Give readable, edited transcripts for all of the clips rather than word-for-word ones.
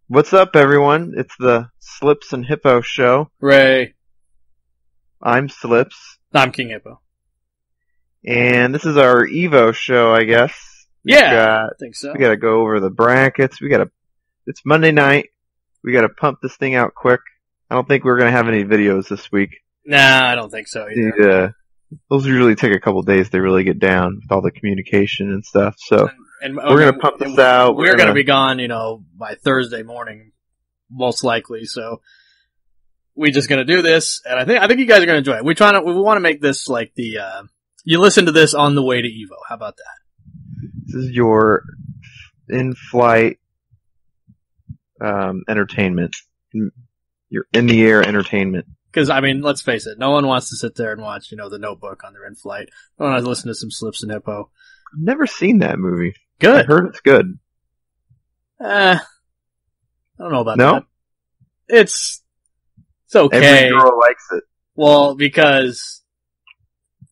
What's up, everyone? It's the Slips and Hippo show. Ray. I'm Slips, I'm King Hippo. and this is our Evo show, I guess. I think so. We gotta go over the brackets. It's Monday night. We gotta pump this thing out quick. I don't think we're gonna have any videos this week. Nah, I don't think so either. Those usually take a couple days to really get down with all the communication and stuff. So we're gonna pump this out. We're gonna be gone, by Thursday morning, most likely. So we're just gonna do this, and I think you guys are gonna enjoy it. We want to make this like the you listen to this on the way to Evo. How about that? This is your in-flight entertainment. Your in-the-air entertainment. Because, let's face it, no one wants to sit there and watch, The Notebook on their in-flight. No one wants to listen to some Slips and Hippo. I've never seen that movie. Good. I heard it's good. I don't know about No? that. It's okay. Every girl likes it. Well, because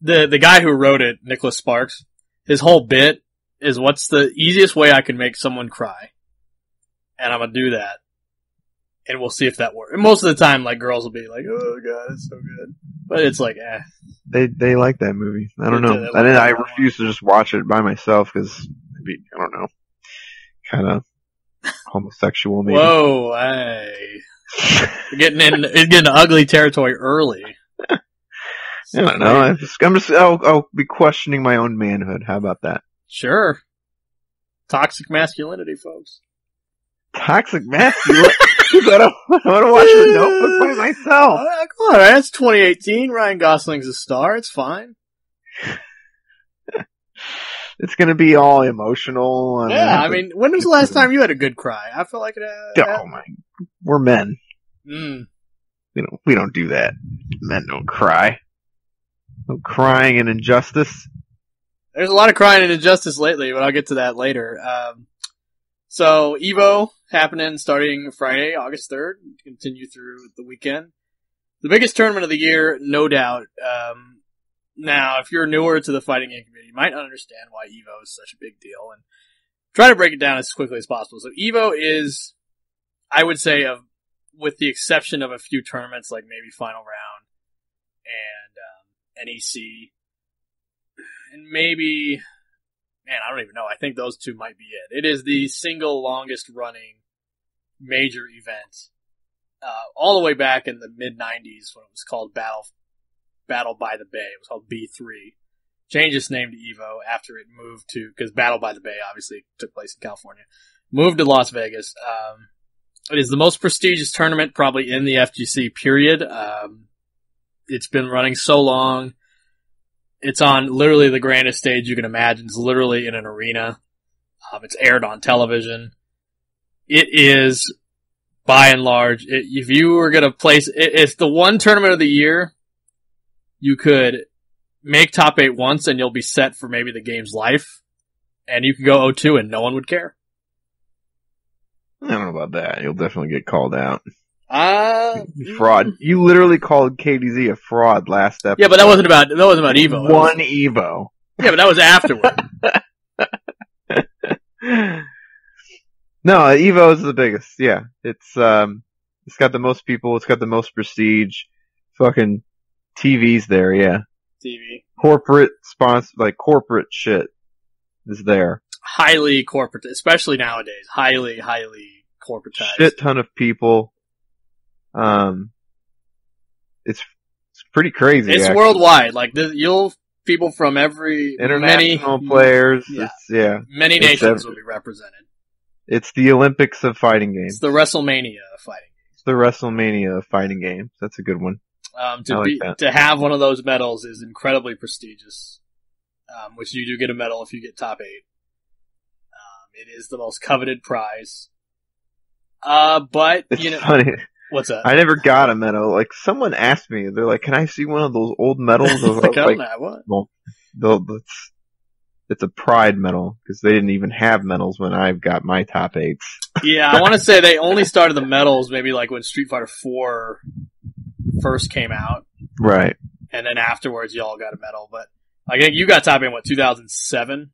the guy who wrote it, Nicholas Sparks, his whole bit is what's the easiest way I can make someone cry. And I'm gonna do that. And we'll see if that works. And most of the time, girls will be like, "Oh god, it's so good," but it's like, They like that movie. I don't They know. do. And then I refuse to just watch it by myself because I don't know, kind of homosexual maybe. Whoa, we're getting into ugly territory early. I don't know. I'll be questioning my own manhood. How about that? Sure. Toxic masculinity, folks. Toxic masculinity. I want to watch The Notebook by myself. Come on, man. It's 2018. Ryan Gosling's a star. It's fine. It's going to be all emotional. And Yeah, when was the last time you had a good cry? I feel like it. We're men. Mm. We don't do that. Men don't cry. No crying and injustice. There's a lot of crying and injustice lately, but I'll get to that later. So Evo happening starting Friday, August 3rd, continue through the weekend. The biggest tournament of the year, no doubt. Now, if you're newer to the fighting game community, you might not understand why Evo is such a big deal, and try to break it down as quickly as possible. So Evo is, I would say, with the exception of a few tournaments like maybe Final Round and NEC, and maybe, man, I don't even know. I think those two might be it. It is the single longest running major event, all the way back in the mid-90s when it was called Battle by the Bay. It was called B3. Changed its name to Evo after it moved to, because Battle by the Bay obviously took place in California. Moved to Las Vegas. It is the most prestigious tournament probably in the FGC period. It's been running so long. It's on literally the grandest stage you can imagine. It's literally in an arena. It's aired on television. It is, by and large, if you were going to place, it's the one tournament of the year you could make top 8 once and you'll be set for maybe the game's life. And you could go 0-2 and no one would care. I don't know about that. You'll definitely get called out. Fraud. You literally called KDZ a fraud last episode. Yeah, but that wasn't about Evo. Evo. Yeah, but that was afterward. No, Evo is the biggest. Yeah. It's got the most people. It's got the most prestige. Fucking TV's there. Yeah. TV. Corporate sponsor, corporate shit is there. Highly corporate, especially nowadays. Highly corporatized. Shit ton of people. It's pretty crazy. It's actually. Worldwide. You'll people from every international players. Yeah. Many nations will be represented. It's the Olympics of fighting games. It's the WrestleMania of fighting games. It's the WrestleMania of fighting games. That's a good one. To have one of those medals is incredibly prestigious. Which you do get a medal if you get top 8. It is the most coveted prize. But it's funny. What's that? I never got a medal. Someone asked me, they're like, "Can I see one of those old medals?" I was what? Well, it's a pride medal because they didn't even have medals when I got my top 8s. Yeah, I want to say they only started the medals maybe when Street Fighter 4 first came out. Right. And then afterwards you all got a medal. But I think you got top 8 in 2007?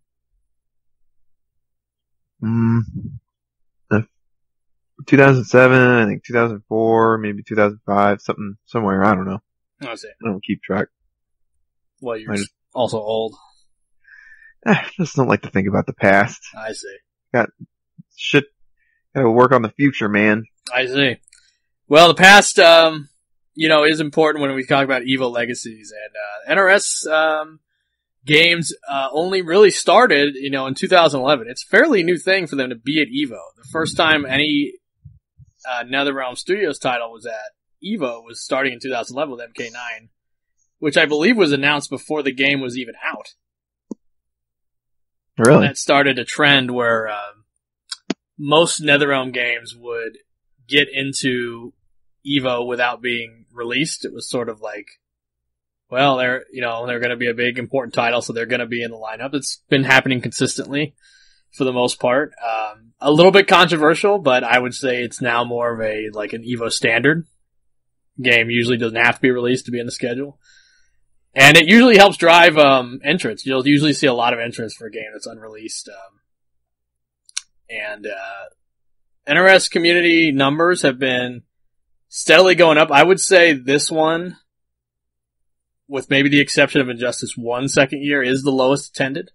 2007, I think 2004, maybe 2005, somewhere. I don't know. I see. I don't keep track. Well, you're also old. I just don't like to think about the past. I see. Got to work on the future, man. I see. Well, the past, is important when we talk about Evo legacies, and NRS games only really started, in 2011. It's a fairly new thing for them to be at Evo. The first time any NetherRealm Studios title was at Evo was starting in 2011 with MK9, which I believe was announced before the game was even out. Really? And that started a trend where most NetherRealm games would get into Evo without being released. It was sort of like, well, they're going to be a big important title, so they're going to be in the lineup. It's been happening consistently for the most part. A little bit controversial, but I would say it's now more of an Evo standard. Game usually doesn't have to be released to be in the schedule. And it usually helps drive entrance. You'll usually see a lot of entrance for a game that's unreleased. NRS community numbers have been steadily going up. I would say this one, with maybe the exception of Injustice 1 second year, is the lowest attended.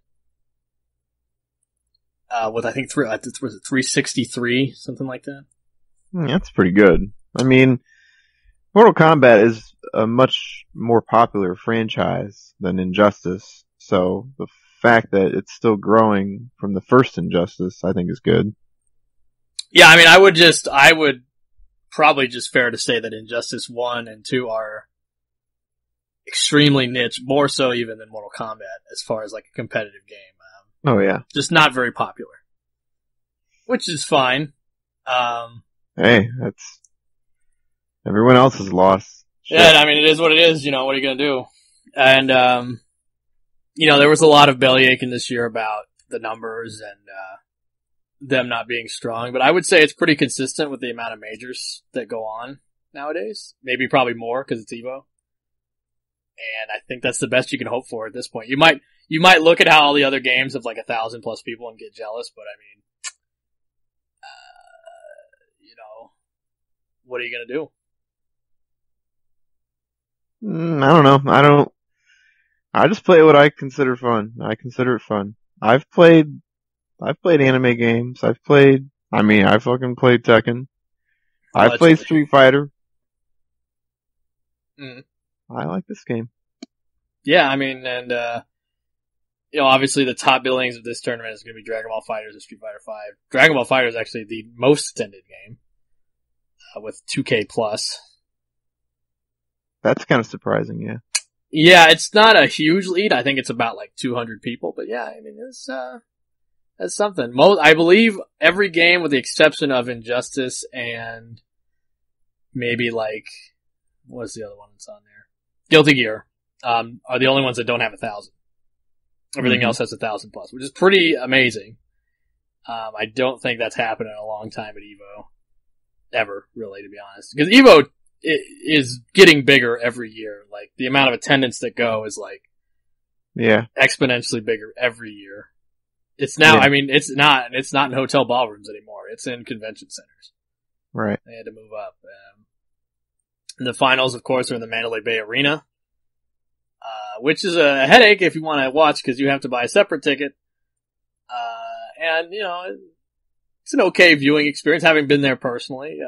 With I think 363, something like that. That's pretty good. I mean, Mortal Kombat is a much more popular franchise than Injustice, so the fact that it's still growing from the first Injustice, I think, is good. Yeah, I mean, I would probably just fair to say that Injustice 1 and 2 are extremely niche, more so even than Mortal Kombat, as far as a competitive game. Oh yeah. Just not very popular. Which is fine. Hey, that's... Everyone else is lost. Shit. Yeah, I mean, it is what it is, what are you gonna do? And, there was a lot of bellyaching this year about the numbers and, them not being strong, but I would say it's pretty consistent with the amount of majors that go on nowadays. Maybe probably more because it's Evo. And I think that's the best you can hope for at this point. You might look at how all the other games have 1,000 plus people and get jealous, but I mean, what are you gonna do? I don't know. I just play what I consider fun. I consider it fun. I've played anime games. I fucking played Tekken. I've played Street Fighter. Mm. I like this game. Yeah, I mean, and, obviously the top billings of this tournament is going to be Dragon Ball FighterZ and Street Fighter V. Dragon Ball FighterZ is actually the most attended game, with 2K plus. That's kind of surprising, yeah. Yeah, it's not a huge lead. I think it's about 200 people, but yeah, I mean, that's something. I believe every game with the exception of Injustice and maybe what's the other one that's on there? Guilty Gear, are the only ones that don't have 1,000. Everything else has 1,000 plus, which is pretty amazing. I don't think that's happened in a long time at Evo. Ever, really, to be honest. Because Evo is getting bigger every year. The amount of attendance that go is exponentially bigger every year. It's now, I mean, it's not in hotel ballrooms anymore. It's in convention centers. Right. They had to move up. And the finals, of course, are in the Mandalay Bay Arena. Which is a headache if you want to watch because you have to buy a separate ticket. And, it's an okay viewing experience, having been there personally.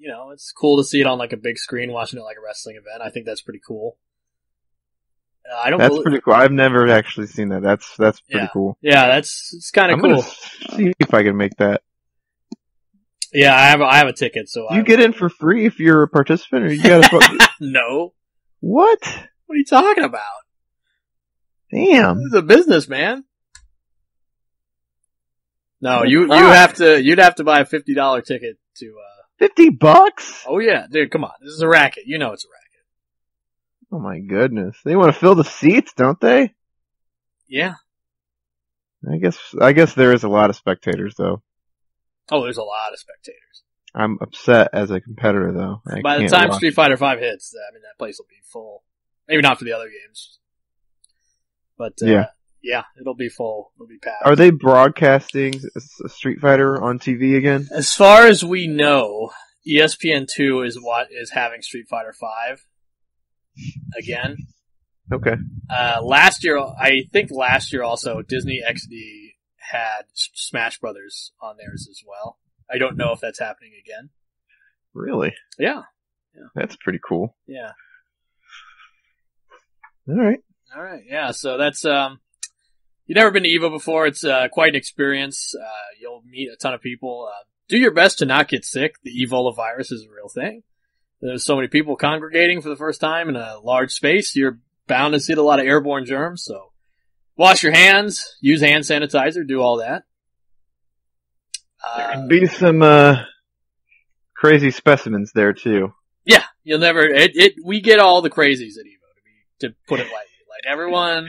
It's cool to see it on a big screen, watching it like a wrestling event. I think that's pretty cool. That's pretty cool. I've never actually seen that. That's pretty cool. Yeah, it's kind of cool. I'm gonna see if I can make that. Yeah, I have a ticket, so you get in for free if you're a participant, or you gotta... No. What? What are you talking about? Damn. This is a business, man. No, you'd have to buy a $50 ticket to, $50? Oh yeah, dude, come on. This is a racket. You know it's a racket. Oh my goodness. They want to fill the seats, don't they? Yeah. I guess there is a lot of spectators though. Oh, there's a lot of spectators. I'm upset as a competitor though. By the time Street Fighter V hits, I mean, that place will be full. Maybe not for the other games. But, Yeah, it'll be full. It'll be packed. Are they broadcasting Street Fighter on TV again? As far as we know, ESPN2 is having Street Fighter 5 again. Okay. Last year also, Disney XD had Smash Brothers on theirs as well. I don't know if that's happening again. Really? Yeah. That's pretty cool. Yeah. All right. Yeah. So that's you've never been to Evo before. It's quite an experience. You'll meet a ton of people. Do your best to not get sick. The Ebola virus is a real thing. There's so many people congregating for the first time in a large space. You're bound to see a lot of airborne germs. So wash your hands, use hand sanitizer, do all that. There could be some crazy specimens there too. Yeah, you'll never. We get all the crazies at Evo, to put it lightly. Like everyone,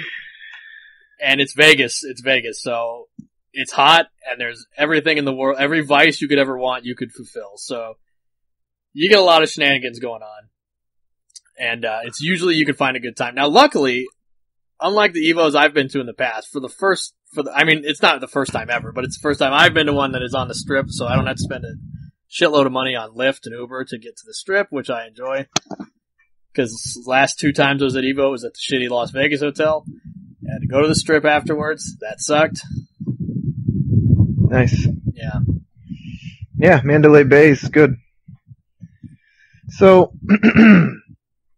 and it's Vegas. It's Vegas, so it's hot, and there's everything in the world. Every vice you could ever want, you could fulfill. So you get a lot of shenanigans going on, and it's usually you can find a good time. Now, luckily, unlike the Evos I've been to in the past, I mean, it's not the first time ever, but it's the first time I've been to one that is on the Strip, so I don't have to spend a shitload of money on Lyft and Uber to get to the Strip, which I enjoy. Because last 2 times I was at Evo, it was at the shitty Las Vegas hotel. I had to go to the Strip afterwards. That sucked. Nice. Yeah. Yeah, Mandalay Bay is good. So,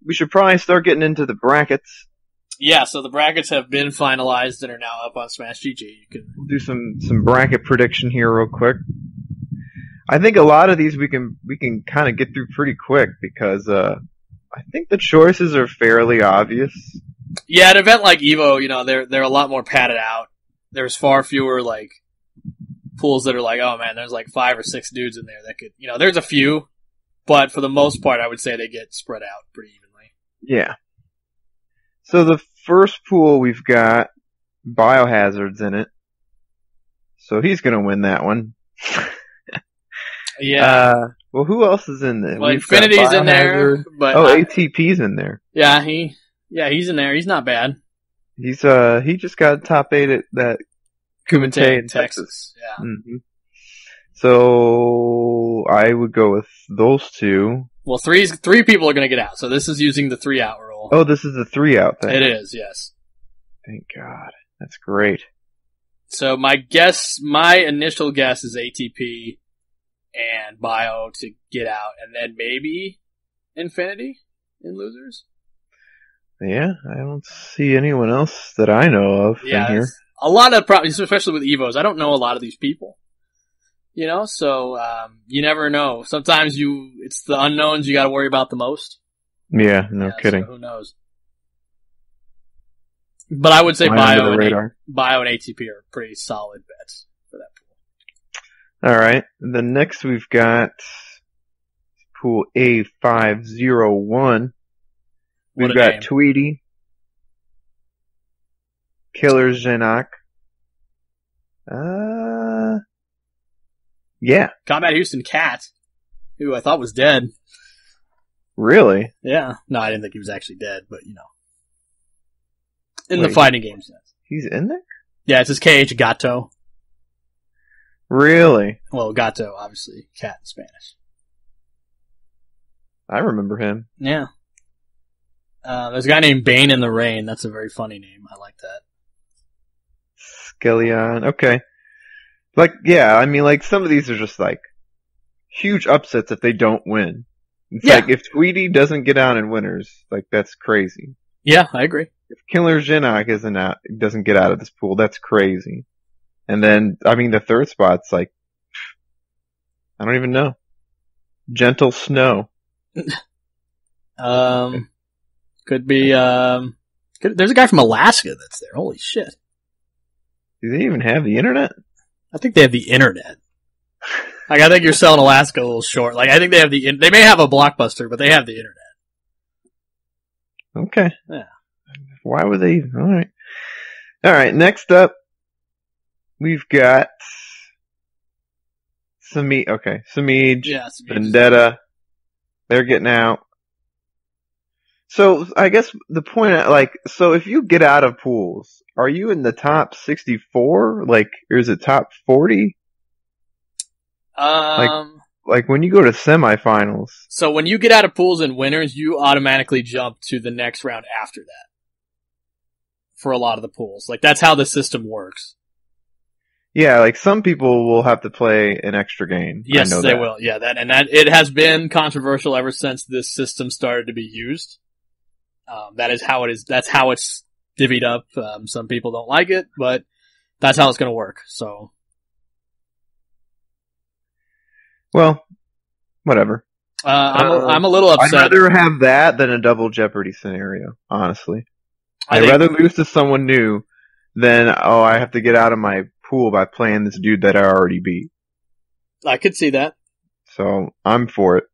we should probably start getting into the brackets. Yeah, so the brackets have been finalized and are now up on Smash GG. You can do some bracket prediction here real quick. I think a lot of these we can kind of get through pretty quick because I think the choices are fairly obvious. Yeah, an event like Evo, they're a lot more padded out. There's far fewer pools that are oh man, there's 5 or 6 dudes in there that could, there's a few, but for the most part, I would say they get spread out pretty evenly. Yeah. So the first pool we've got Biohazard's in it, so he's gonna win that one. Yeah. Well, who else is in there? Well, Infinity's in there, but ATP's in there. Yeah, he's in there. He's not bad. He just got top 8 at that Kumite in Texas. Yeah. Mm-hmm. So I would go with those 2. Well, three people are going to get out. So this is using the 3 out rule. Oh, this is the 3 out thing. It is, yes. Thank God. That's great. So my initial guess is ATP and Bio to get out, and then maybe Infinity in losers. Yeah, I don't see anyone else that I know of in here. A lot of problems, especially with Evos. I don't know a lot of these people. So you never know. Sometimes it's the unknowns you got to worry about the most. Yeah, no kidding. So who knows? But I would say Bio and ATP are pretty solid bets for that pool. All right. Then next we've got pool A501. We've got Tweety, Killer Zenak. Yeah. Combat Houston Cat, who I thought was dead. Really? Yeah. No, I didn't think he was actually dead, but in the fighting game sense. He's in there? Yeah, it says KH Gato. Really? Well, Gato, obviously, cat in Spanish. I remember him. Yeah. There's a guy named Bane in the Rain. That's a very funny name. I like that. Skeleon. Okay. Some of these are just huge upsets if they don't win. It's if Tweety doesn't get out in winners, that's crazy. Yeah, I agree. If Killer Zenak doesn't get out of this pool, that's crazy. And then, the third spot's I don't even know. Gentle Snow. Could be, there's a guy from Alaska that's there. Holy shit. Do they even have the internet? I think they have the internet. I think you're selling Alaska a little short. I think they have they may have a Blockbuster, but they have the internet. Okay. Yeah. Why would they? Alright. Alright, next up, we've got Samij. Okay, Samij, Vendetta. They're getting out. So I guess the point, like, so if you get out of pools, are you in the top 64? Like, or is it top 40? Like, Um, like when you go to semifinals. so when you get out of pools and winners, you automatically jump to the next round after that. For a lot of the pools. Like, that's how the system works. Yeah, like some people will have to play an extra game. Yes, I know they that. will. Yeah, that it has been controversial ever since this system started to be used. That is how it is. That's how it's divvied up. Some people don't like it, but that's how it's going to work. So, Well, whatever. I'm a little I'd upset. rather have that than a double Jeopardy scenario, honestly. I I'd think- rather lose to someone new than, oh, I have to get out of my pool by playing this dude that I already beat. I could see that. So, I'm for it.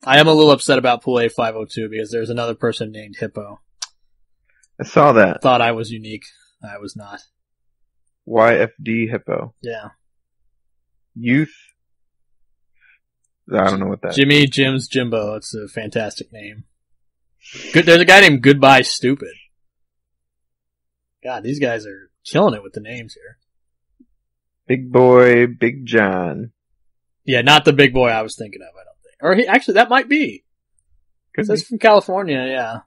I am a little upset about Pool A502 because there's another person named Hippo. I saw that. Thought I was unique. I was not. YFD Hippo. Yeah. Youth. I don't know what that is. Jimmy, Jim's, Jimbo. It's a fantastic name. Good. There's a guy named Goodbye Stupid. God, these guys are killing it with the names here. Big Boy, Big John. Yeah, not the big boy I was thinking of, I don't think. Or actually, that might be. Could That's be. from California, yeah.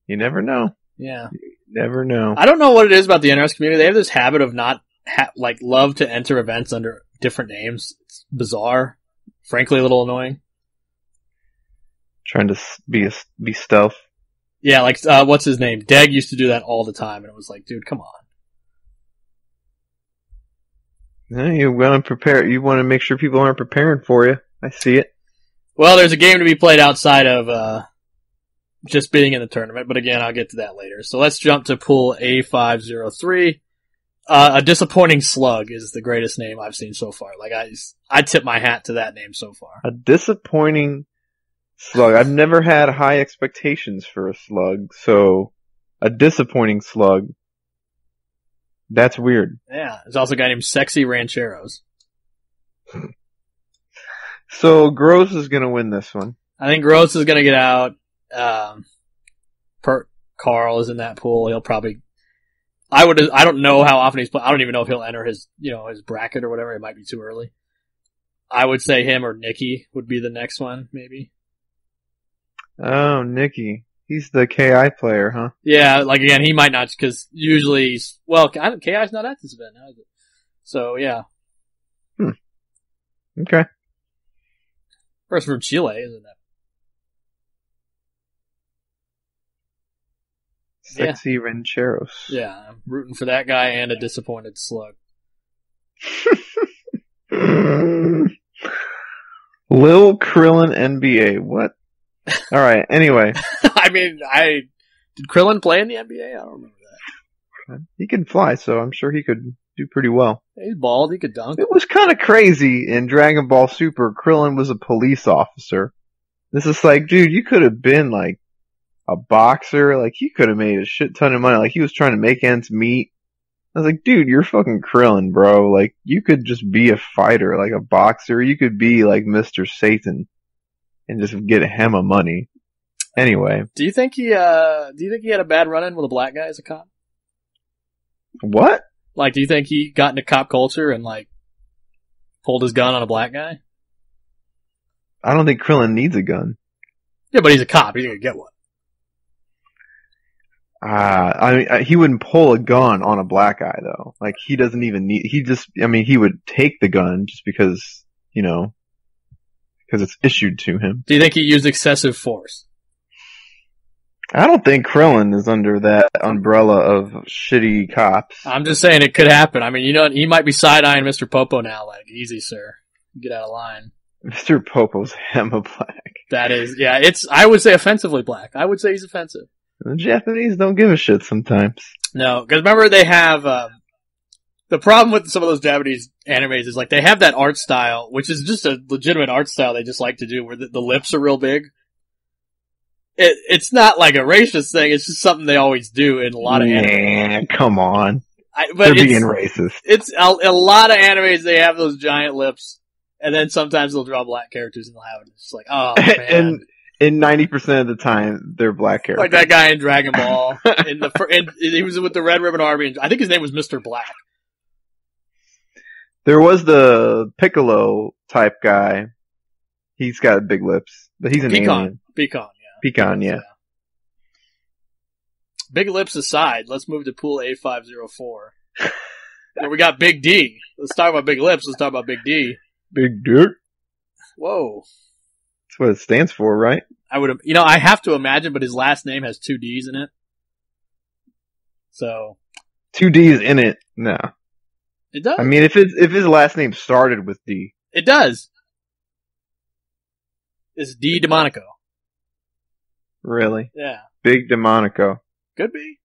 You never know. Yeah. Never know. I don't know what it is about the NRS community. They have this habit of not, love to enter events under different names. It's bizarre. Frankly, a little annoying. Trying to be stealth. Yeah, like, what's his name? Deg used to do that all the time, and it was like, dude, come on. You want to prepare. You want to make sure people aren't preparing for you. I see it. Well, there's a game to be played outside of, just being in the tournament, but again, I'll get to that later. So let's jump to pool A503. A disappointing slug is the greatest name I've seen so far. Like, I tip my hat to that name so far. A disappointing slug. I've never had high expectations for a slug, so a disappointing slug. That's weird. Yeah, there's also a guy named Sexy Rancheros. So Gross is gonna win this one. I think Gross is gonna get out. Carl is in that pool. He'll probably. I don't know how often he's playing. I don't even know if he'll enter his bracket or whatever. It might be too early. I would say him or Nikki would be the next one, maybe. Oh, Nikki. He's the KI player, huh? Yeah, like again, he might not because usually, KI's not at this event now, is it? So yeah. Okay. Person from Chile, isn't that? Sexy Rancheros. Yeah, I'm rooting for that guy and a disappointed slug. Lil Krillin NBA. What? Alright, anyway. I mean, did Krillin play in the NBA? I don't remember that. He can fly, so I'm sure he could do pretty well. He's bald, he could dunk. It was kind of crazy in Dragon Ball Super. Krillin was a police officer. This is like, dude, you could have been like a boxer. Like, he could have made a shit ton of money. Like, he was trying to make ends meet. I was like, dude, you're fucking Krillin, bro. Like, you could just be a fighter, like a boxer. You could be like Mr. Satan and just get a hem of money. Anyway. Do you think he had a bad run-in with a black guy as a cop? What? Like, do you think he got into cop culture and like pulled his gun on a black guy? I don't think Krillin needs a gun. Yeah, but he's a cop. He's gonna get one. I mean, he wouldn't pull a gun on a black guy though. Like, he doesn't even need, he would take the gun just because, because it's issued to him. Do you think he used excessive force? I don't think Krillin is under that umbrella of shitty cops. I'm just saying it could happen. I mean, he might be side-eyeing Mr. Popo now, like, easy, sir. Get out of line. Mr. Popo's hella black. That is, yeah, I would say offensively black. I would say he's offensive. The Japanese don't give a shit sometimes. No, because remember they have, the problem with some of those Japanese animes is like they have that art style, which is just a legitimate art style they just like to do, where the lips are real big. It's not like a racist thing, it's just something they always do in a lot of animes. Come on. But they're being racist. It's a lot of animes, they have those giant lips, and then sometimes they'll draw black characters and they'll have it. It's just like, oh man. in 90% of the time, they're black characters. Like that guy in Dragon Ball. And he was with the Red Ribbon Army. And I think his name was Mr. Black. There was the Piccolo type guy. He's got big lips, but he's an alien. Pecan, yeah. Big lips aside, let's move to pool A504. Where we got Big D. Let's talk about big lips. Let's talk about Big D. Big Dick. Whoa. That's what it stands for, right? I have to imagine, but his last name has 2 D's in it. So. 2 D's in it? No. It does. I mean, if his last name started with D. It does. It's D DeMonico. Really? Yeah. Big DeMonico. Could be.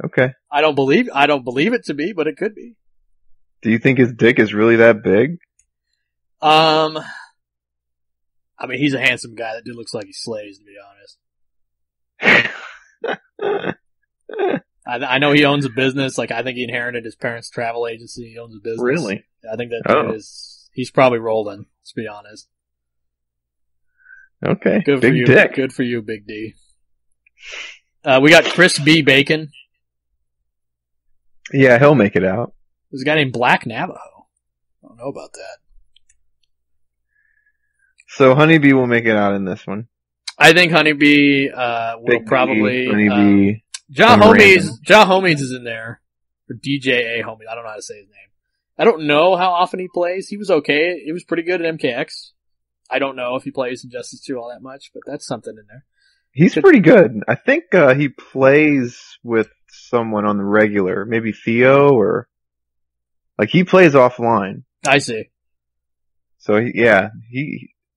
Okay. I don't believe it to be, but it could be. Do you think his dick is really that big? I mean, he's a handsome guy. That dude looks like he slays, to be honest. I know he owns a business. Like, I think he inherited his parents' travel agency. He owns a business. Really? I think that dude he's probably rolling, let's be honest. Okay. Good big for you. Dick. Good for you, Big D. We got Chris B. Bacon. Yeah, he'll make it out. There's a guy named Black Navajo. I don't know about that. So Honeybee will make it out in this one. I think Honeybee will probably. Honeybee. Ja Homies is in there. Or DJ A Homies. I don't know how to say his name. I don't know how often he plays. He was okay. He was pretty good at MKX. I don't know if he plays in Justice 2 all that much, but that's something in there. He's pretty good. I think he plays with someone on the regular. Maybe Theo or... Like, he plays offline. I see. So,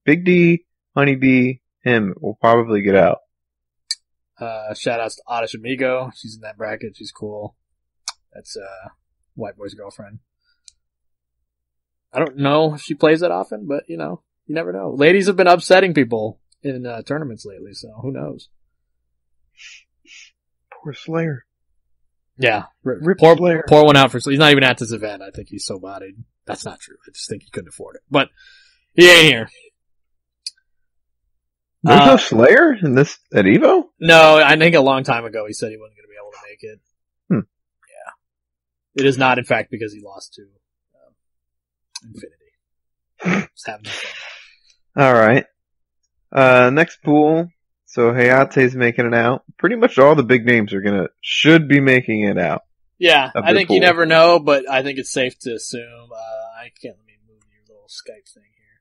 Big D, Honeybee, him will probably get out. Shout outs to Oddish Amigo. She's in that bracket. She's cool. That's White Boy's girlfriend. I don't know if she plays that often, but, you never know. Ladies have been upsetting people in tournaments lately, so who knows? Poor Slayer. Yeah. Pour one out for Slayer. He's not even at this event. I think he's so bodied. That's not true. I just think he couldn't afford it. But he ain't here. There's no Slayer at Evo? No, I think a long time ago he said he wasn't going to be able to make it. Yeah. It is not, in fact, because he lost to Infinity. Just having fun. Alright. Next pool. So Hayate's making it out. Pretty much all the big names should be making it out. Yeah, I think you never know, but I think it's safe to assume. Let me move your little Skype thing here.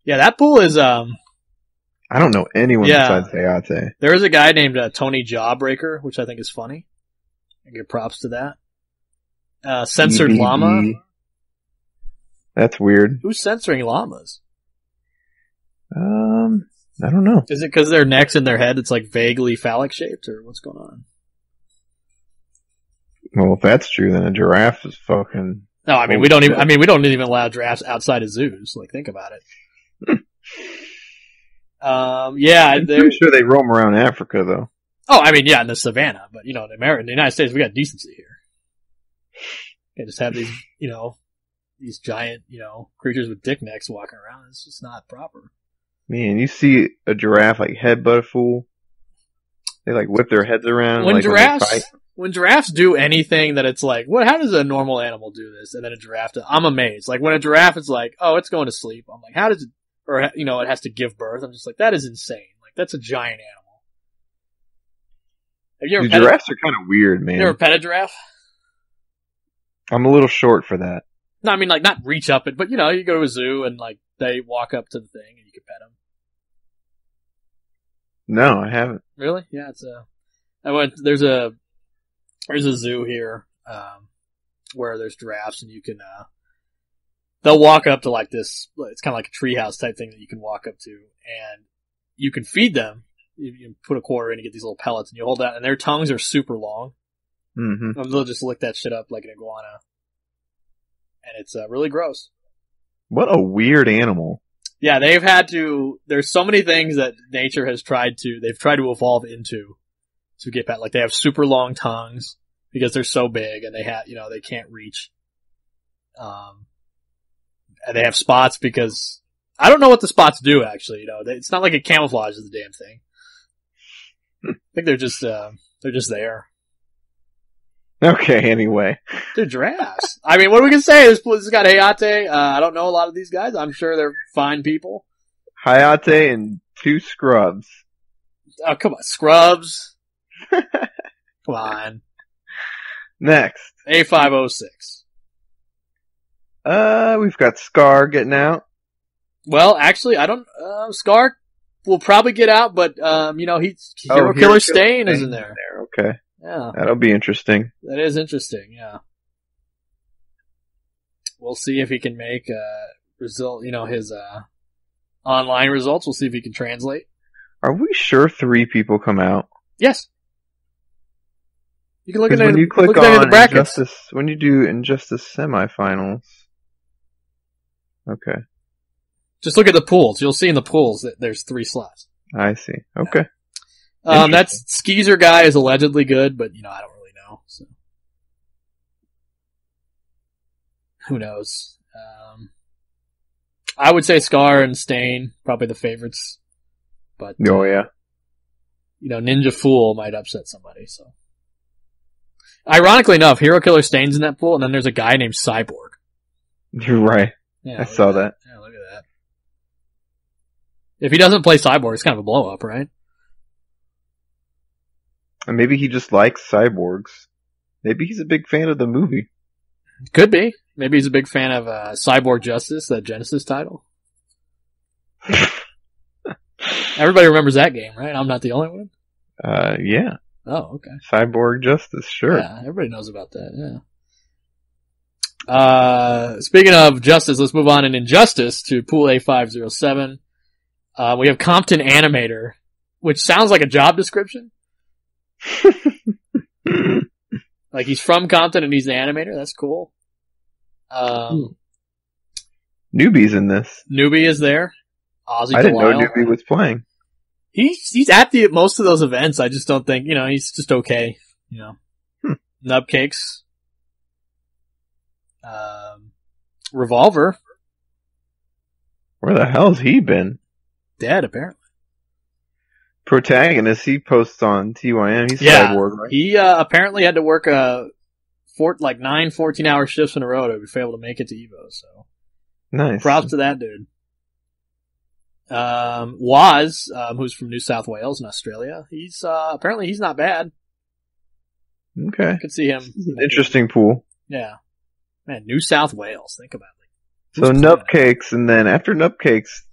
Yeah, that pool is, I don't know anyone besides Hayate. There is a guy named Tony Jawbreaker, which I think is funny. I give props to that. Censored Llama. That's weird. Who's censoring llamas? I don't know. Is it because their necks and their head, it's like vaguely phallic shaped, or what's going on? Well, if that's true, then a giraffe is fucking... No, I mean, we don't even allow giraffes outside of zoos. Like, think about it. I'm pretty sure they roam around Africa, though. Oh, I mean, yeah, in the savannah, but in the United States, we got decency here. You just have these, these giant, creatures with dick necks walking around. It's just not proper. Man, you see a giraffe headbutt a fool. They whip their heads around. When giraffes do anything that it's like, how does a normal animal do this? And then a giraffe, I'm amazed. Like when a giraffe is like, oh, it's going to sleep. I'm like, how does it, or, it has to give birth. I'm just like, that is insane. Like that's a giant animal. Have you ever giraffes are kind of weird, man. You ever pet a giraffe? I'm a little short for that. No, I mean not reach up it, but you go to a zoo and they walk up to the thing and you can pet them. No, I haven't. Really? Yeah, there's a zoo here, where there's giraffes and you can, they'll walk up to this, it's kind of like a treehouse type thing that you can walk up to and you can feed them. You put a quarter in and get these little pellets and you hold that and their tongues are super long. Mm-hmm. And they'll just lick that shit up like an iguana. And it's, really gross. What a weird animal. Yeah, there's so many things that nature has tried to evolve into to get past. Like they have super long tongues because they're so big and they can't reach. And they have spots because I don't know what the spots do, actually. It's not like it camouflages the damn thing. I think they're just there. Okay, anyway. They're giraffes. I mean, what are we gonna say? This got Hayate. I don't know a lot of these guys. I'm sure they're fine people. Hayate and 2 scrubs. Oh, come on. Scrubs. Come on. Next. A506. We've got Scar getting out. Well, actually, I don't, Scar will probably get out, but, Hero Killer Stain is in there. Okay. Yeah. That'll be interesting. That is interesting, yeah. We'll see if he can make, his, online results. We'll see if he can translate. Are we sure 3 people come out? Yes. You can look at when you click on Injustice, when you do Injustice semifinals. Okay. Just look at the pools. You'll see in the pools that there's 3 slots. I see. Okay. That Skeezer guy is allegedly good, but I don't really know. So who knows? I would say Scar and Stain probably the favorites, but oh yeah, Ninja Fool might upset somebody. So ironically enough, Hero Killer Stain's in that pool, and then there's a guy named Cyborg. You're right. Yeah, I saw that. Yeah, look at that. If he doesn't play Cyborg, it's kind of a blow up, right? And maybe he just likes cyborgs. Maybe he's a big fan of the movie. Could be. Maybe he's a big fan of Cyborg Justice, that Genesis title. Everybody remembers that game, right? I'm not the only one? Yeah. Oh, okay. Cyborg Justice, sure. Yeah, everybody knows about that, yeah. Speaking of Justice, let's move on in Injustice to Pool A507. We have Compton Animator, which sounds like a job description. Like he's from Compton and he's the animator. That's cool. Newbie's in this. Newbie is there. Ozzy I didn't know Delisle. Newbie was playing. He's at most of those events. I just don't think, he's just okay. Nubcakes. Revolver. Where the hell's he been? Dead, apparently. Protagonist, he posts on TYM. He's Cyborg, right? He apparently had to work 9 14-hour shifts in a row to be able to make it to Evo. So nice. Props to that dude. Waz, who's from New South Wales in Australia, he's apparently he's not bad. Okay, I could see him. Interesting pool. Yeah, man, New South Wales. Think about it. So Nubcakes, and then after Nubcakes,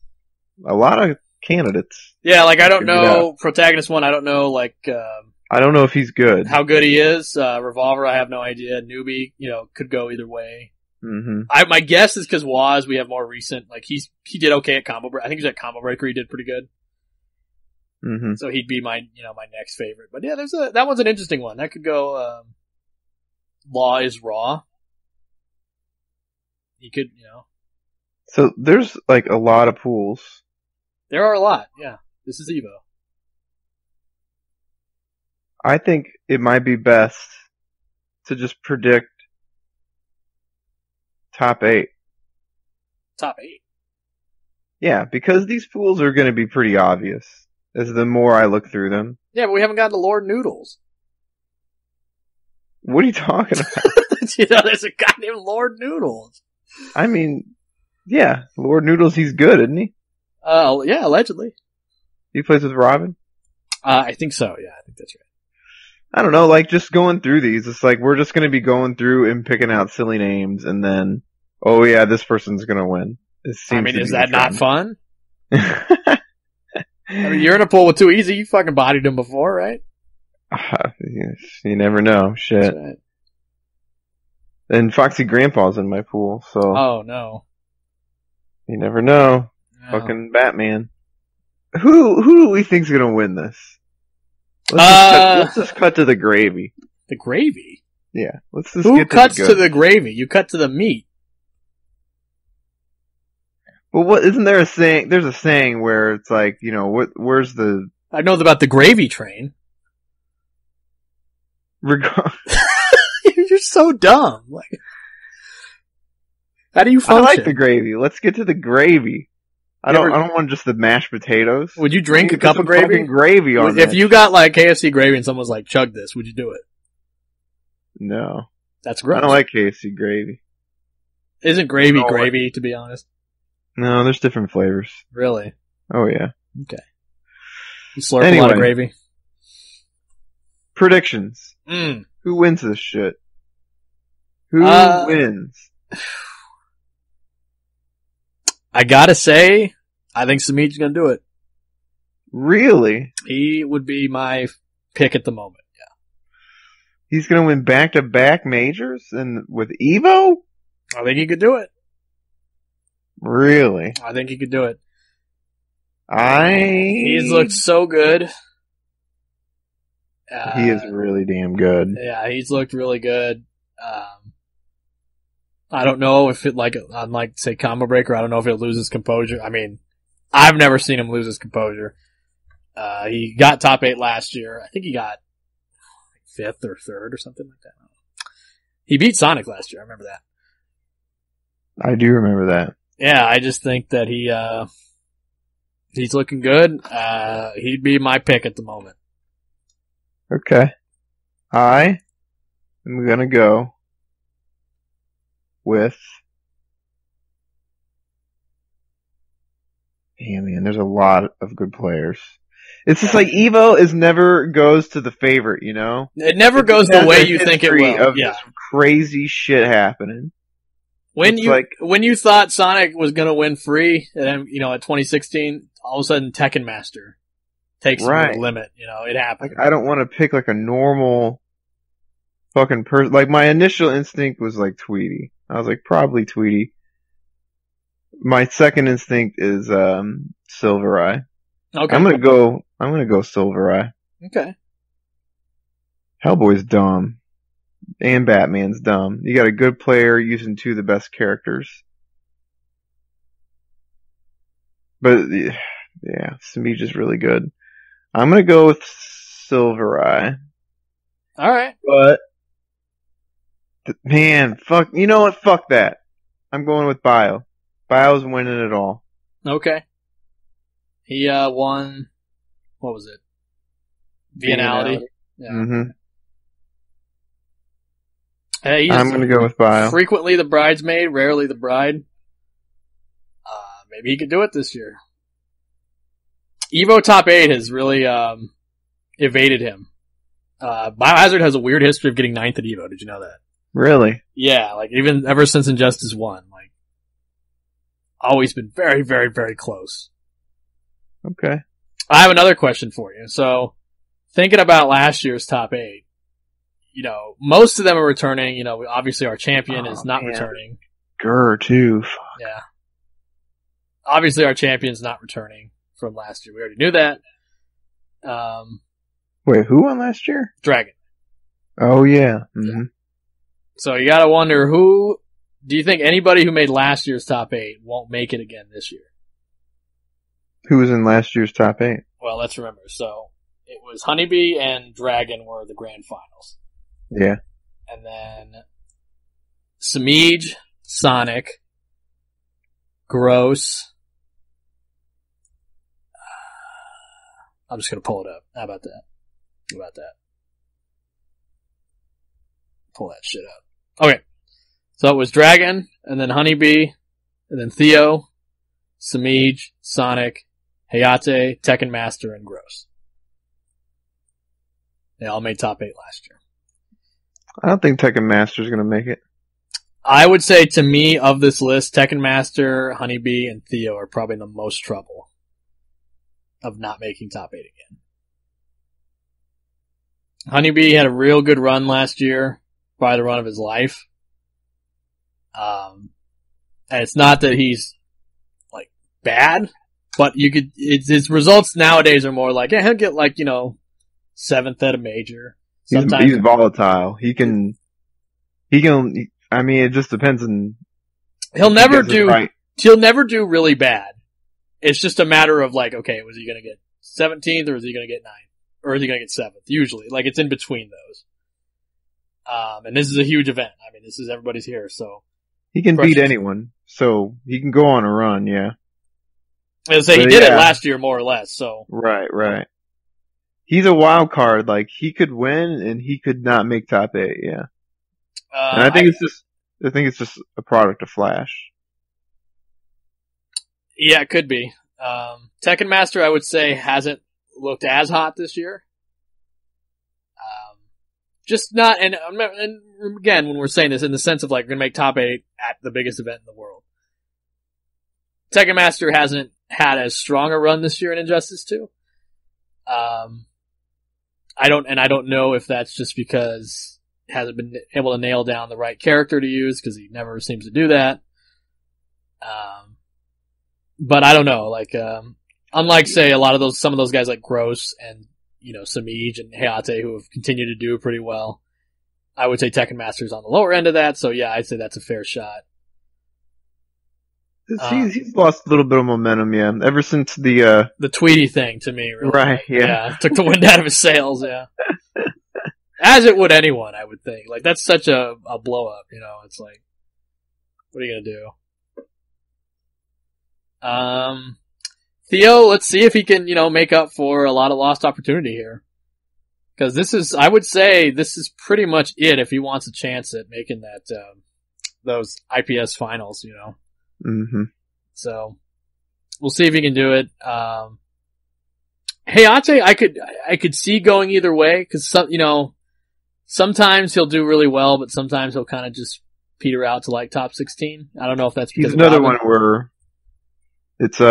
a lot of candidates. Yeah, like I don't know Protagonist 1. I don't know I don't know if he's good. How good he is. Revolver, I have no idea. Newbie, could go either way. Mm-hmm. My guess is because Waz, we have more recent. Like he did okay at Combo Breaker. I think he was at Combo Breaker. He did pretty good. Mm-hmm. So he'd be my next favorite. But yeah, that one's an interesting one. That could go. Law is Raw. He could, So there's a lot of pools. There are a lot. Yeah, this is Evo. I think it might be best to just predict top 8. Top 8? Yeah, because these pools are going to be pretty obvious as the more I look through them. Yeah, but we haven't gotten to Lord Noodles. What are you talking about? There's a guy named Lord Noodles. I mean, yeah, Lord Noodles, he's good, isn't he? Yeah, allegedly. He plays with Robin? I think so, yeah, I think that's right. I don't know, just going through these, it's we're just going to be going through and picking out silly names, and then, oh yeah, this person's going to win. Is that not fun? I mean, you're in a pool with Too Easy. You fucking bodied him before, right? You never know. Shit. That's right. And Foxy Grandpa's in my pool, so. Oh, no. You never know. No. Fucking Batman. Who do we think's gonna win this? Let's just cut to the gravy. The gravy? Yeah. Let's just Who cuts to the gravy? You cut to the meat. Well, what isn't there a saying? There's a saying where it's where's the? I know about the gravy train. You're so dumb. How do you function? I like the gravy. Let's get to the gravy. I don't want just the mashed potatoes. Would you drink You a cup put of some gravy? fucking gravy on If that you got like KFC gravy and someone was like, chug this, would you do it? No. That's I gross. don't like KFC gravy. Isn't gravy gravy, to be honest? No, there's different flavors. Really? Oh, yeah. Okay. You slurp a lot of gravy? Predictions. Who wins this shit? Who wins? I gotta say, I think Samid's gonna do it. Really? He would be my pick at the moment, yeah. He's gonna win back-to-back majors and with Evo? I think he could do it. Really? I think he could do it. He's looked so good. He is really damn good. Yeah, he's looked really good. I don't know if it, like, unlike, say, Combo Breaker, I don't know if he'll lose his composure. I mean, I've never seen him lose his composure. He got top 8 last year. I think he got 5th or 3rd or something like that. He beat Sonic last year. I remember that. I do remember that. Yeah, I just think that he's looking good. He'd be my pick at the moment. Okay. I am gonna go with... Yeah, man, there's a lot of good players. It's just like Evo never goes to the favorite, you know? It never goes the way you think it will. Of just crazy shit happening. When you thought Sonic was gonna win free, at 2016, all of a sudden Tekken Master takes him to the limit. It happened. Like, I don't want to pick like a normal fucking person. Like, my initial instinct was like Tweety. I was like, probably Tweety. My second instinct is Silvereye. Okay. I'm gonna go Silvereye. Okay. Hellboy's dumb. And Batman's dumb. You got a good player using two of the best characters. But yeah, Smeej is really good. I'm gonna go with Silvereye. Alright. But man, fuck, you know what? Fuck that. I'm going with Bio. Bio's winning it all. Okay. He won, what was it? Biennality. Yeah. Mm-hmm. I'm going to go with Bio. Frequently the bridesmaid, rarely the bride. Maybe he could do it this year. Evo top 8 has really evaded him. Biohazard has a weird history of getting 9th at Evo. Did you know that? Really? Yeah, like even ever since Injustice 1. Like, always been very, very, very close. Okay. I have another question for you. So, thinking about last year's top 8, most of them are returning. Obviously our champion is not returning. Grr, too. Fuck. Yeah. Obviously our champion's not returning from last year. We already knew that. Wait, who won last year? Dragon. Oh, yeah. Mm-hmm. Yeah. So you gotta wonder do you think anybody who made last year's top 8 won't make it again this year? Who was in last year's top 8? Well, let's remember. So, it was Honeybee and Dragon were the grand finals. Yeah. And then Smeej, Sonic, Gross. I'm just gonna pull it up. How about that? Pull that shit up. Okay. So it was Dragon, and then Honeybee, and then Theo, Smeej, Sonic, Hayate, Tekken Master, and Gross. They all made top 8 last year. I don't think Tekken Master's gonna make it. I would say, to me, of this list, Tekken Master, Honeybee, and Theo are probably in the most trouble of not making top 8 again. Honeybee had a real good run last year, probably the run of his life. And it's not that he's, like, bad, but his results nowadays are more like, yeah, he'll get, like, 7th at a major. He's volatile. He can, I mean, it just depends on... He'll never do really bad. It's just a matter of, like, okay, was he gonna get 17th, or is he gonna get 9th? Or is he gonna get 7th? Usually. Like, it's in between those. And this is a huge event. I mean, this is everybody's here, so... He can beat anyone, so he can go on a run, yeah. I was say he But did it yeah. last year more or less. So Right. He's a wild card. Like, he could win and he could not make top 8, yeah. And I think it's just a product of Flash. yeah, it could be. Tekken Master, I would say, hasn't looked as hot this year. Just not, and again, when we're saying this in the sense of like, we're going to make top 8 at the biggest event in the world. Tekken Master hasn't had as strong a run this year in Injustice 2. I don't know if that's just because he hasn't been able to nail down the right character to use, because he never seems to do that. But I don't know, like, unlike, say, some of those guys like Gross and, Samij and Hayate, who have continued to do pretty well, I would say Tekken Master's on the lower end of that, so yeah, I'd say that's a fair shot. He's lost a little bit of momentum, yeah, ever since the Tweety thing to me, really. Right, yeah. Took the wind out of his sails, yeah. As it would anyone, I would think. Like, that's such a blow up, it's like, what are you gonna do? Theo, let's see if he can, make up for a lot of lost opportunity here. Because I would say, this is pretty much it if he wants a chance at making that, those IPS finals, Mm-hmm. So, we'll see if he can do it. Hayate, I could see going either way, because sometimes he'll do really well, but sometimes he'll kind of just peter out to like top 16. I don't know if that's because he's another one where it's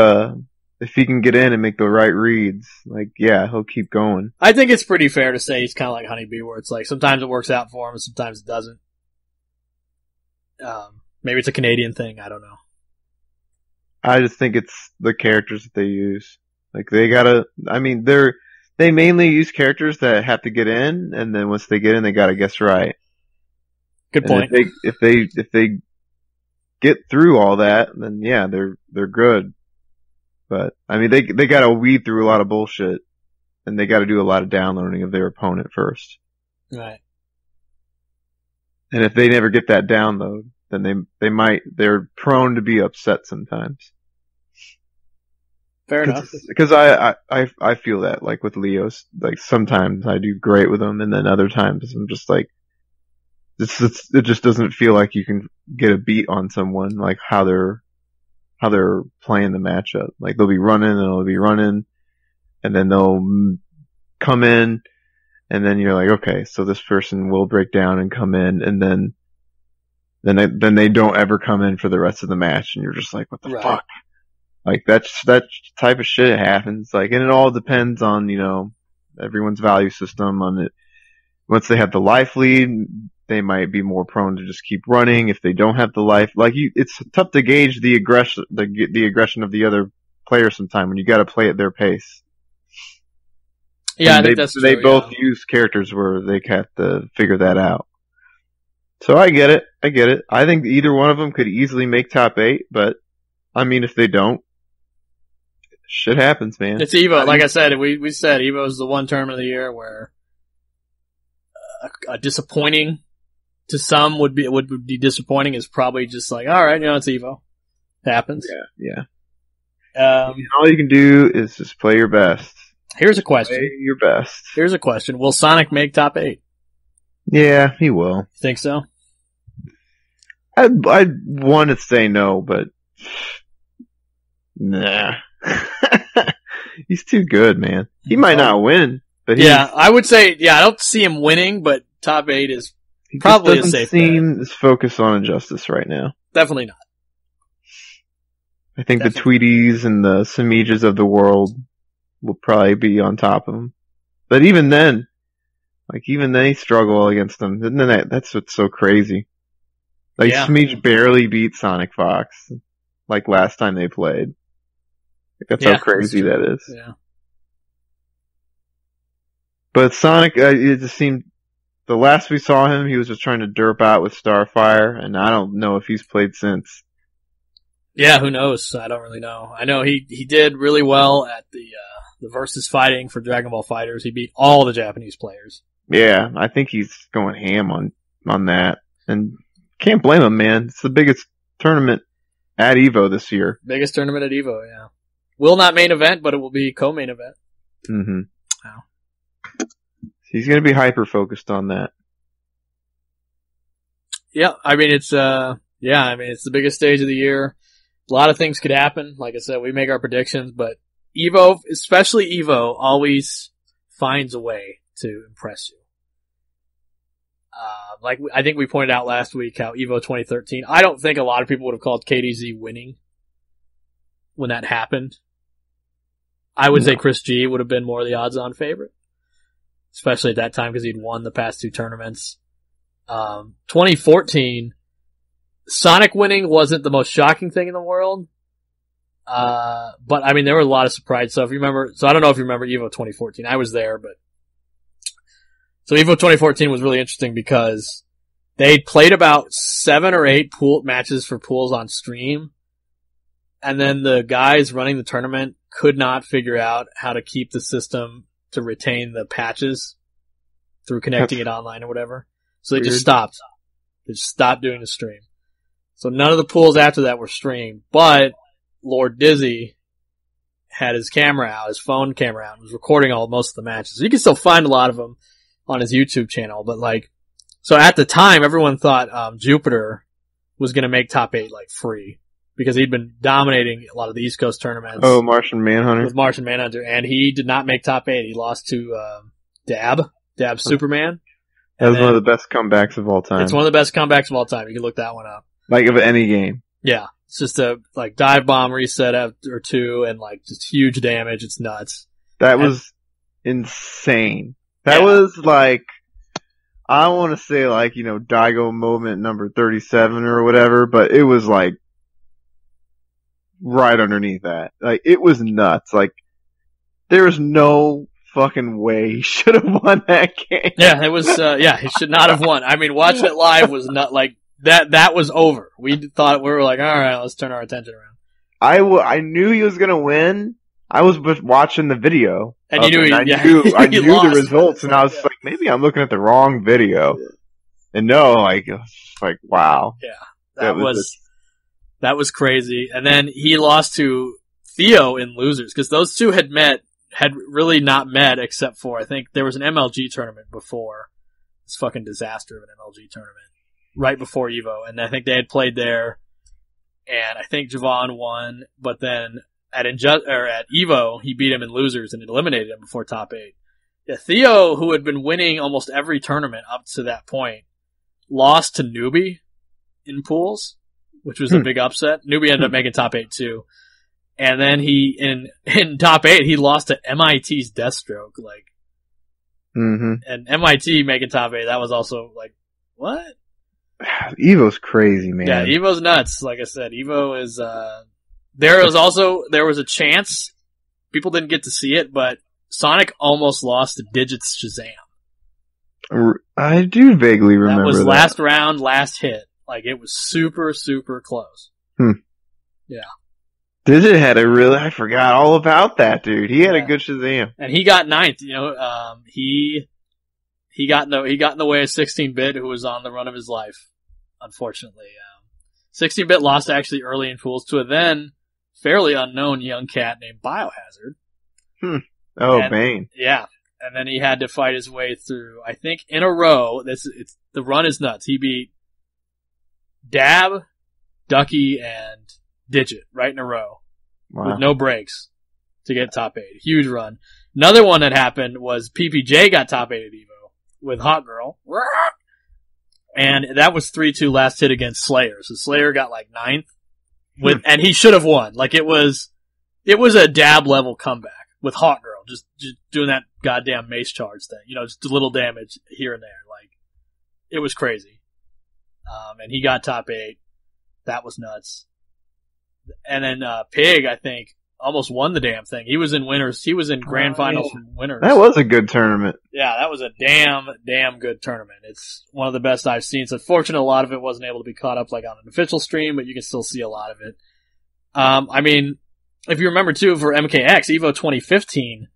if he can get in and make the right reads, like, yeah, he'll keep going. I think it's pretty fair to say he's kind of like Honeybee, where it's like sometimes it works out for him, and sometimes it doesn't. Maybe it's a Canadian thing. I don't know. I just think it's the characters that they use. Like, they mainly use characters that have to get in, and then once they get in, they gotta guess right. Good point. If they get through all that, then yeah, they're good. But they gotta weed through a lot of bullshit, and they gotta do a lot of downloading of their opponent first. Right. And if they never get that download, then they're prone to be upset sometimes. Fair enough. Because I feel that, like, with Leos, like, sometimes I do great with them, and then other times I'm just like, it just doesn't feel like you can get a beat on someone, like how they're playing the matchup. Like, they'll be running and then they'll come in, and then you're like, okay, so this person will break down and come in, and then they don't ever come in for the rest of the match, and you're just like, what the fuck? Like, that type of shit happens. Like, and it all depends on, everyone's value system on it. Once they have the life lead, they might be more prone to just keep running. If they don't have the life, it's tough to gauge the aggression of the other player sometime when you gotta play at their pace. Yeah, I think that's true. They both use characters where they have to figure that out. So I get it. I think either one of them could easily make top 8, but, if they don't, shit happens, man. It's Evo. Like I said, we said Evo is the one tournament of the year where a disappointing to some would be disappointing is probably just like, all right, it's Evo. It happens. Yeah. All you can do is just play your best. Here's a question. Play your best. Here's a question. Will Sonic make top 8? Yeah, he will. You think so? I'd want to say no, but nah. He's too good, man. He might not win, but I would say, I don't see him winning, but top 8 is probably a safe bet. He doesn't seem focused on Injustice right now. Definitely not. I think the Tweeties and the Samijas of the world will probably be on top of him. But even then they struggle against them. And then that's what's so crazy. Like, Samij barely beat Sonic Fox, like, last time they played. Like, that's how crazy that is. Yeah. But Sonic, it just seemed, the last we saw him, he was just trying to derp out with Starfire, and I don't know if he's played since. Yeah, who knows? I don't really know. I know he did really well at the versus fighting for Dragon Ball FighterZ. He beat all the Japanese players. Yeah, I think he's going ham on that. And can't blame him, man. It's the biggest tournament at EVO this year. Biggest tournament at EVO, yeah. Will not main event, but it will be co-main event. Mm-hmm. Wow. He's going to be hyper-focused on that. Yeah, I mean, it's the biggest stage of the year. A lot of things could happen. Like I said, we make our predictions, but Evo, especially Evo, always finds a way to impress you. Like I think we pointed out last week how Evo 2013, I don't think a lot of people would have called KDZ winning when that happened. I would say Chris G would have been more the odds-on favorite, especially at that time because he'd won the past 2 tournaments. 2014, Sonic winning wasn't the most shocking thing in the world. But I mean, there were a lot of surprises. So I don't know if you remember Evo 2014. I was there, but so Evo 2014 was really interesting because they played about 7 or 8 pool matches for pools on stream. And then the guys running the tournament could not figure out how to keep the system to retain the patches through connecting it online or whatever. So they just stopped. They just stopped doing the stream. So none of the pools after that were streamed, but Lord Dizzy had his camera out, his phone camera out, and was recording most of the matches. So you can still find a lot of them on his YouTube channel, but so at the time, everyone thought, Jupiter was gonna make top 8, free. Because he'd been dominating a lot of the East Coast tournaments. Oh, Martian Manhunter. With Martian Manhunter, and he did not make top 8. He lost to, Dab Superman. That was one of the best comebacks of all time. It's one of the best comebacks of all time. You can look that one up. Of any game. Yeah. It's just a, dive bomb reset or 2 and, just huge damage. It's nuts. That was insane. That was, I want to say, Daigo moment number 37 or whatever, but it was, right underneath that. It was nuts. There was no fucking way he should have won that game. Yeah, it was, he should not have won. I mean, watching it live was not, that was over. We were like, alright, let's turn our attention around. I knew he was gonna win. I was watching the video. And you knew I knew the results, and I was like, maybe I'm looking at the wrong video. Yeah. And no, it was wow. Yeah. That was crazy. And then he lost to Theo in losers, because those two had really not met except for, I think there was an MLG tournament before. This fucking disaster of an MLG tournament. Right before Evo. And I think they had played there. And I think Javon won, but then at Evo, he beat him in losers and eliminated him before top 8. Yeah, Theo, who had been winning almost every tournament up to that point, lost to Newbie in pools, which was a big upset. Newbie ended up making top 8 too. And then in top 8, he lost to MIT's Deathstroke, and MIT making top 8, that was also what? Evo's crazy, man. Yeah, Evo's nuts. Like I said, Evo is, there was a chance, people didn't get to see it, but Sonic almost lost to Digits Shazam. I do vaguely remember that. Was last round, last hit. It was super, super close. Yeah. Digit had I forgot all about that, dude. He had a good Shazam. And he got 9th, he got in the way of 16-Bit, who was on the run of his life, unfortunately. 16-Bit lost actually early in pools to a then fairly unknown young cat named Biohazard. Oh, Bane. Yeah. And then he had to fight his way through, I think in a row, the run is nuts. He beat Dab, Ducky, and Digit right in a row. Wow. With no breaks to get top 8. Huge run. Another one that happened was PPJ got top 8 at Evo with Hot Girl. And that was 3-2 last hit against Slayer. So Slayer got 9th. And he should have won. It was a Dab level comeback with Hot Girl. Just doing that goddamn mace charge thing. Just a little damage here and there. It was crazy. And he got top 8. That was nuts. And then, Pig, I think, almost won the damn thing. He was in winners. He was in grand finals from winners. That was a good tournament. Yeah, that was a damn good tournament. It's one of the best I've seen. It's unfortunate a lot of it wasn't able to be caught up on an official stream, but you can still see a lot of it. I mean, if you remember too, for MKX, Evo 2015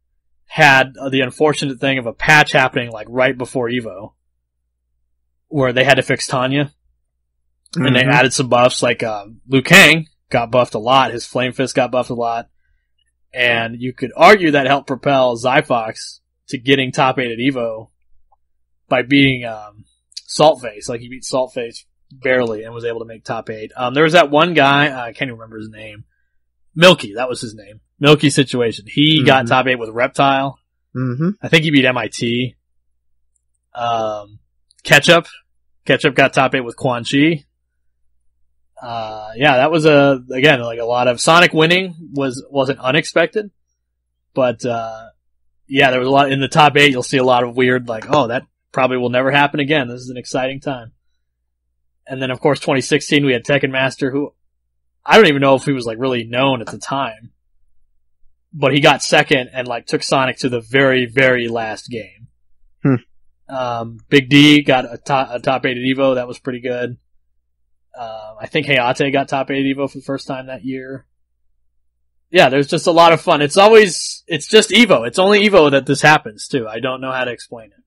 had the unfortunate thing of a patch happening right before Evo, where they had to fix Tanya. And they added some buffs, Liu Kang got buffed a lot. His Flame Fist got buffed a lot. And you could argue that helped propel Zyfox to getting top 8 at EVO by beating Saltface. Like, he beat Saltface barely and was able to make top 8. There was that one guy, I can't even remember his name. Milky, that was his name. Milky Situation. He got top 8 with Reptile. I think he beat MIT. Ketchup got top 8 with Quan Chi. Yeah, that was again, like a lot of Sonic winning wasn't unexpected, but, yeah, there was a lot in the top 8. You'll see a lot of weird, like, oh, that probably will never happen again. This is an exciting time. And then, of course, 2016, we had Tekken Master, who I don't even know if he was like really known at the time, but he got second and like took Sonic to the very, very last game. Big D got a top 8 at EVO. That was pretty good. I think Hayate got top 8 at EVO for the first time that year. Yeah, there's just a lot of fun. It's just EVO. It's only EVO that this happens too. I don't know how to explain it.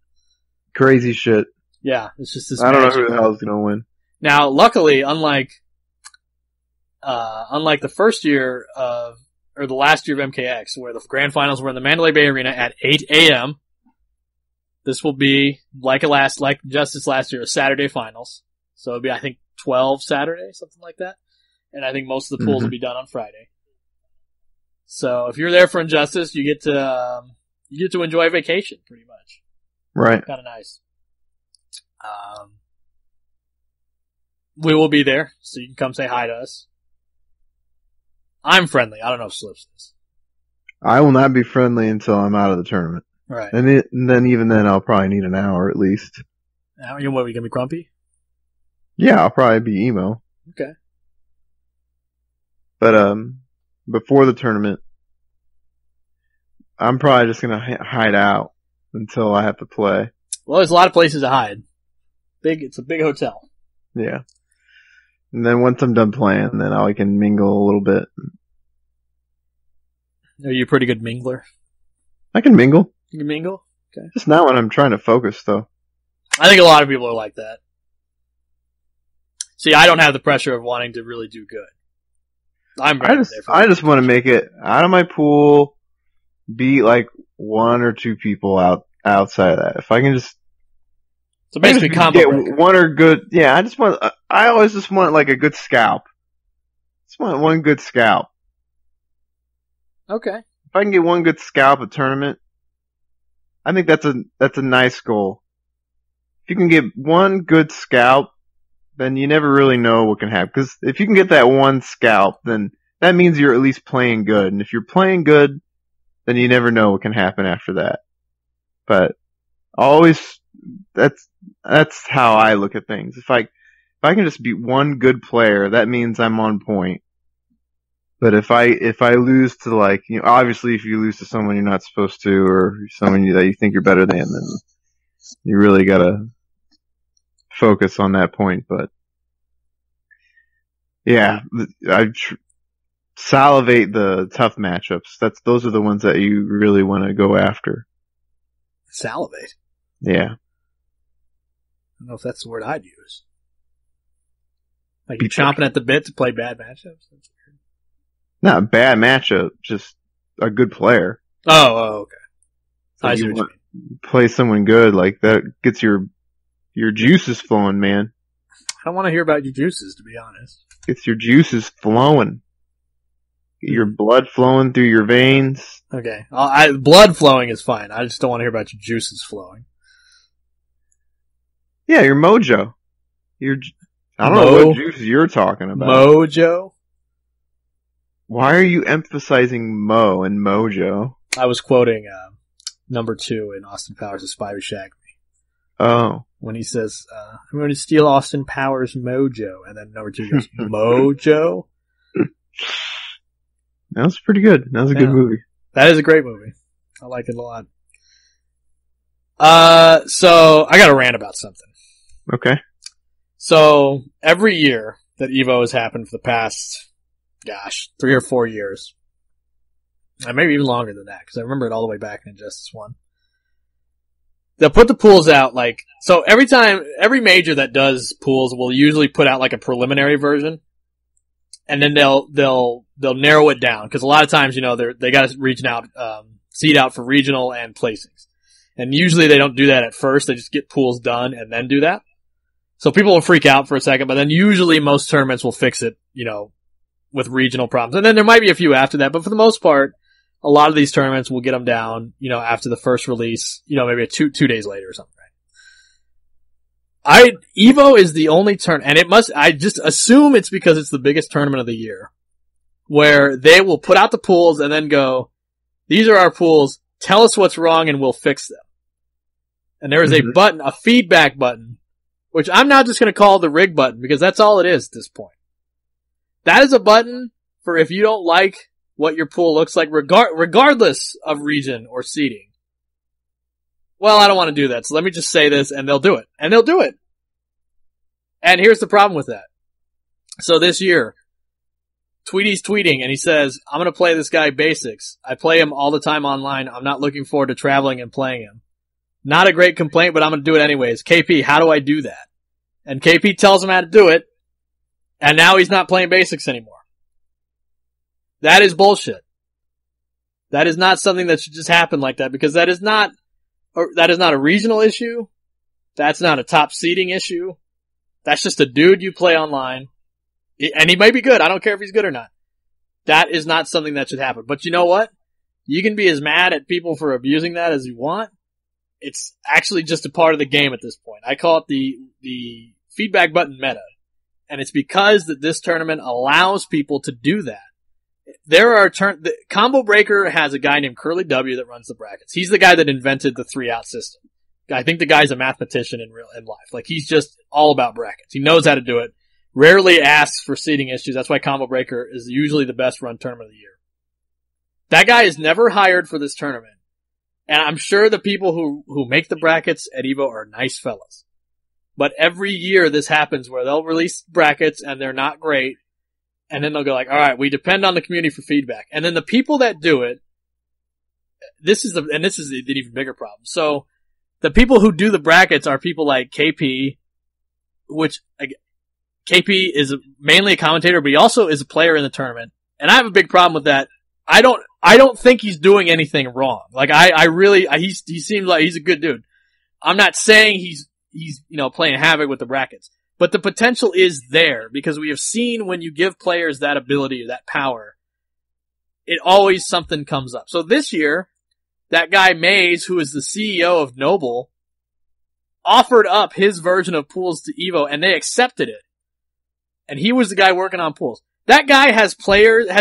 Crazy shit. Yeah, it's just this. I don't know who the hell is gonna win. Now, luckily, unlike the first year or the last year of MKX, where the grand finals were in the Mandalay Bay Arena at 8 a.m., this will be like Justice last year, a Saturday finals. So it'll be, I think, 12 Saturday, something like that. And I think most of the pools will be done on Friday. So if you're there for Injustice, you get to enjoy a vacation, pretty much. Right. Kind of nice. We will be there, so you can come say hi to us. I'm friendly. I don't know if Slips is. I will not be friendly until I'm out of the tournament. Right. And then even then, I'll probably need an hour at least. Now, you what? We gonna be grumpy? Yeah, I'll probably be emo. Okay. But before the tournament, I'm probably just gonna hide out until I have to play. Well, there's a lot of places to hide. It's a big hotel. Yeah. And then once I'm done playing, then I can mingle a little bit. Are you a pretty good mingler? I can mingle. You can mingle? Okay. Just not when I'm trying to focus, though. I think a lot of people are like that. See, I don't have the pressure of wanting to really do good. I just want to make it out of my pool, beat like one or two people outside of that. If I can just so basically combo get breaker. one or good, yeah. I always just want like a good scalp. Just want one good scalp. Okay. If I can get one good scalp at tournament, I think that's a nice goal. If you can get one good scalp, then you never really know what can happen. Because if you can get that one scalp, then that means you're at least playing good. And if you're playing good, then you never know what can happen after that. But that's how I look at things. If I can just beat one good player, that means I'm on point. But if I lose to like, you know, obviously if you lose to someone you're not supposed to, or someone that you think you're better than, then you really gotta focus on that point. But yeah, I salivate the tough matchups. Those are the ones that you really want to go after. Salivate? Yeah. I don't know if that's the word I'd use. Like you're chomping at the bit to play bad matchups? That's weird. Not a bad matchup, just a good player. Oh, okay. So I see what you mean. Play someone good, like that gets your juices flowing, man. I don't want to hear about your juices, to be honest. Gets your juices flowing. Get your blood flowing through your veins. Okay. Blood flowing is fine. I just don't want to hear about your juices flowing. Yeah, your mojo. I don't know what juice you're talking about. Mojo? Why are you emphasizing Mo and Mojo? I was quoting number 2 in Austin Powers' Spy Who Shagged Me. Oh. When he says, I'm going to steal Austin Powers' mojo. And then number 2 goes, Mojo? That was pretty good. That was a good movie. That is a great movie. I like it a lot. So I got to rant about something. Okay. So every year that EVO has happened for the past, 3 or 4 years, and maybe even longer than that, because I remember it all the way back in Injustice 1. They'll put the pools out so every major that does pools will usually put out like a preliminary version. and then they'll narrow it down because a lot of times they got to region out, seed out for regional and placings, and usually they don't do that at first. They just get pools done and then do that. So people will freak out for a second, but then usually most tournaments will fix it, with regional problems, and then there might be a few after that, but for the most part, a lot of these tournaments will get them down, after the first release, maybe two days later or something. Evo is the only and I just assume it's because it's the biggest tournament of the year, where they will put out the pools and then go, these are our pools, tell us what's wrong and we'll fix them. And there is a button, a feedback button, which I'm now just going to call the rig button because that's all it is at this point. That is a button for if you don't like what your pool looks like, regardless of region or seeding. Well, I don't want to do that, so let me just say this, and they'll do it. And they'll do it. And here's the problem with that. So this year, Tweety's tweeting, and he says, I'm going to play this guy basics. I play him all the time online. I'm not looking forward to traveling and playing him. Not a great complaint, but I'm going to do it anyways. KP, how do I do that? And KP tells him how to do it, and now he's not playing basics anymore. That is bullshit. That is not something that should just happen like that, because that is not a regional issue. That's not a top seeding issue. That's just a dude you play online. And he might be good. I don't care if he's good or not. That is not something that should happen. But you know what? You can be as mad at people for abusing that as you want. It's actually just a part of the game at this point. I call it the feedback button meta. And it's because that this tournament allows people to do that. There are the Combo Breaker has a guy named Curly W that runs the brackets. He's the guy that invented the 3-out system. I think the guy's a mathematician in life. Like, he's just all about brackets. He knows how to do it. Rarely asks for seeding issues. That's why Combo Breaker is usually the best run tournament of the year. That guy is never hired for this tournament. And I'm sure the people who make the brackets at Evo are nice fellas. But every year this happens where they'll release brackets and they're not great. And then they'll go like, all right, we depend on the community for feedback. And then the people that do it, this is the even bigger problem. So the people who do the brackets are people like KP, which KP is mainly a commentator, but he also is a player in the tournament. And I have a big problem with that. I don't think he's doing anything wrong. Like, he seems like he's a good dude. I'm not saying he's playing havoc with the brackets. But the potential is there, because we have seen when you give players that ability or that power, it always something comes up. So this year, that guy Mays, who is the CEO of Noble, offered up his version of pools to Evo, and they accepted it. And he was the guy working on pools. That guy has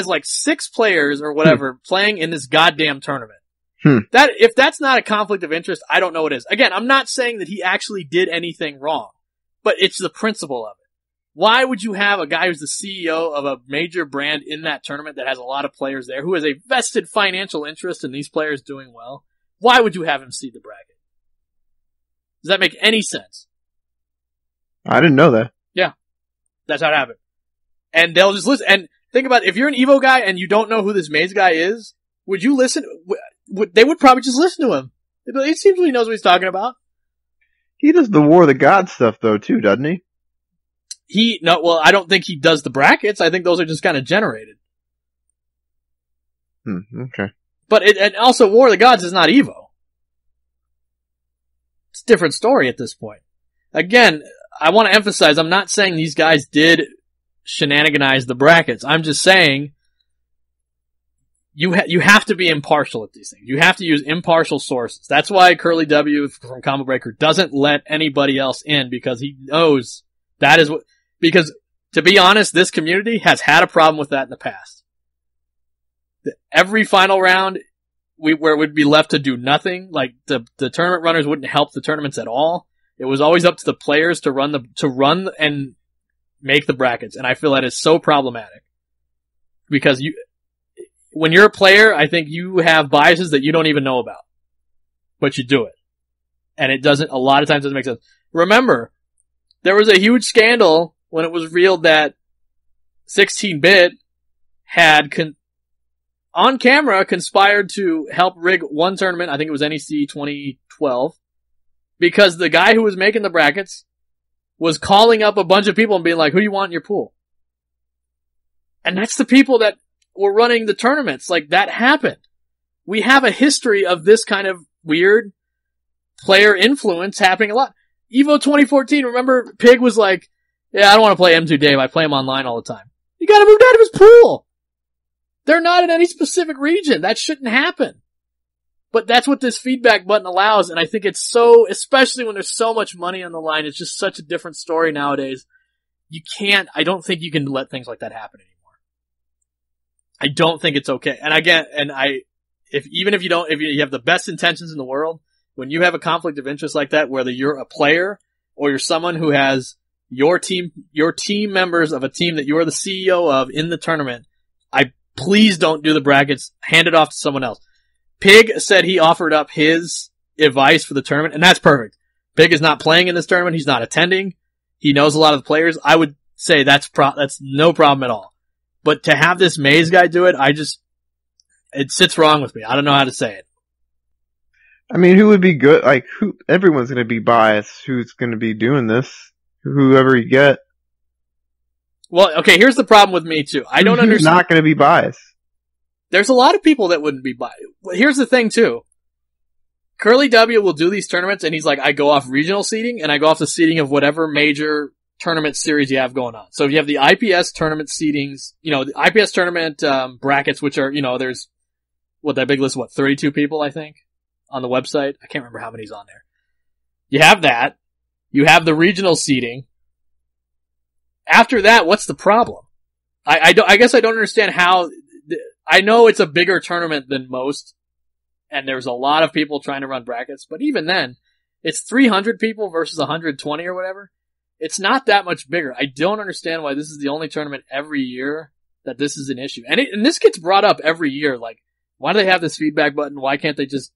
like 6 players or whatever playing in this goddamn tournament. If that's not a conflict of interest, I don't know what is. Again, I'm not saying that he actually did anything wrong. But it's the principle of it. Why would you have a guy who's the CEO of a major brand in that tournament that has a lot of players there, who has a vested financial interest in these players doing well? Why would you have him seed the bracket? Does that make any sense? I didn't know that. Yeah. That's how it happened. And they'll just listen. And think about it. If you're an Evo guy and you don't know who this Maze guy is, would you listen? They would probably just listen to him. It seems like he knows what he's talking about. He does the War of the Gods stuff though too, doesn't he? I don't think he does the brackets. I think those are just kind of generated. Okay. But and also War of the Gods is not Evo. It's a different story at this point. Again, I want to emphasize, I'm not saying these guys did shenaniganize the brackets. I'm just saying you have to be impartial at these things. You have to use impartial sources. That's why Curly W from Combo Breaker doesn't let anybody else in, because he knows that is because to be honest, this community has had a problem with that in the past. Every final round where it would be left to do nothing, like the tournament runners wouldn't help the tournaments at all. It was always up to the players to run and make the brackets. And I feel that is so problematic, because when you're a player, I think you have biases that you don't even know about, but you do it. And a lot of times doesn't make sense. Remember, there was a huge scandal when it was revealed that 16-bit had on camera conspired to help rig one tournament. I think it was NEC 2012, because the guy who was making the brackets was calling up a bunch of people and being like, who do you want in your pool? And that's the people that were running the tournaments. Like, that happened. We have a history of this kind of weird player influence happening a lot. Evo 2014, remember Pig was like, yeah, I don't want to play M2 Dave. I play him online all the time. You got him moved out of his pool. They're not in any specific region. That shouldn't happen. But that's what this feedback button allows, and I think it's so, especially when there's so much money on the line, it's just such a different story nowadays. I don't think you can let things like that happen anymore. I don't think it's okay. And again, if you have the best intentions in the world, when you have a conflict of interest like that, whether you're a player or you're someone who has your team members of a team that you're the CEO of in the tournament, please don't do the brackets. Hand it off to someone else. Pig said he offered up his advice for the tournament, and that's perfect. Pig is not playing in this tournament. He's not attending. He knows a lot of the players. I would say that's no problem at all. But to have this Maze guy do it, it sits wrong with me. I don't know how to say it. I mean, who would be good? Like, everyone's going to be biased. Who's going to be doing this? Whoever you get. Well, okay, here's the problem with me too. I don't understand. Who's not going to be biased? There's a lot of people that wouldn't be biased. Here's the thing too. Curly W will do these tournaments and he's like, I go off regional seeding and I go off the seeding of whatever major tournament series you have going on. So if you have the IPS tournament seedings, the IPS tournament brackets, which are, there's that big list, 32 people, I think, on the website. I can't remember how many's on there. You have that. You have the regional seeding. After that, what's the problem? I guess I don't understand how. I know it's a bigger tournament than most, and there's a lot of people trying to run brackets, but even then, it's 300 people versus 120 or whatever. It's not that much bigger. I don't understand why this is the only tournament every year that this is an issue. And this gets brought up every year, like, why do they have this feedback button? Why can't they just,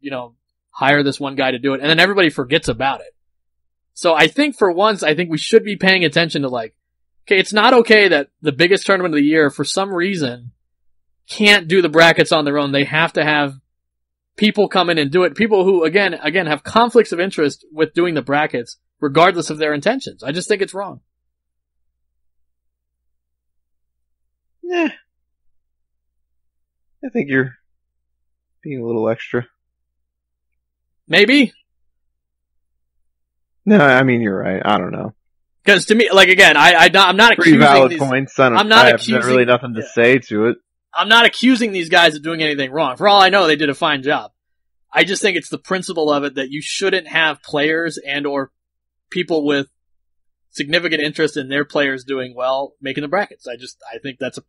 hire this one guy to do it? And then everybody forgets about it. So I think for once, we should be paying attention to okay, it's not okay that the biggest tournament of the year, for some reason, can't do the brackets on their own. They have to have people come in and do it. People who, again, have conflicts of interest with doing the brackets, regardless of their intentions. I just think it's wrong. Yeah. I think you're being a little extra. Maybe. No, I mean, you're right. I don't know. Because to me, again, I'm not accusing pretty valid points. I'm not accusing. I have really nothing to say to it. I'm not accusing these guys of doing anything wrong. For all I know, they did a fine job. I just think it's the principle of it that you shouldn't have players and or people with significant interest in their players doing well making the brackets. I think that's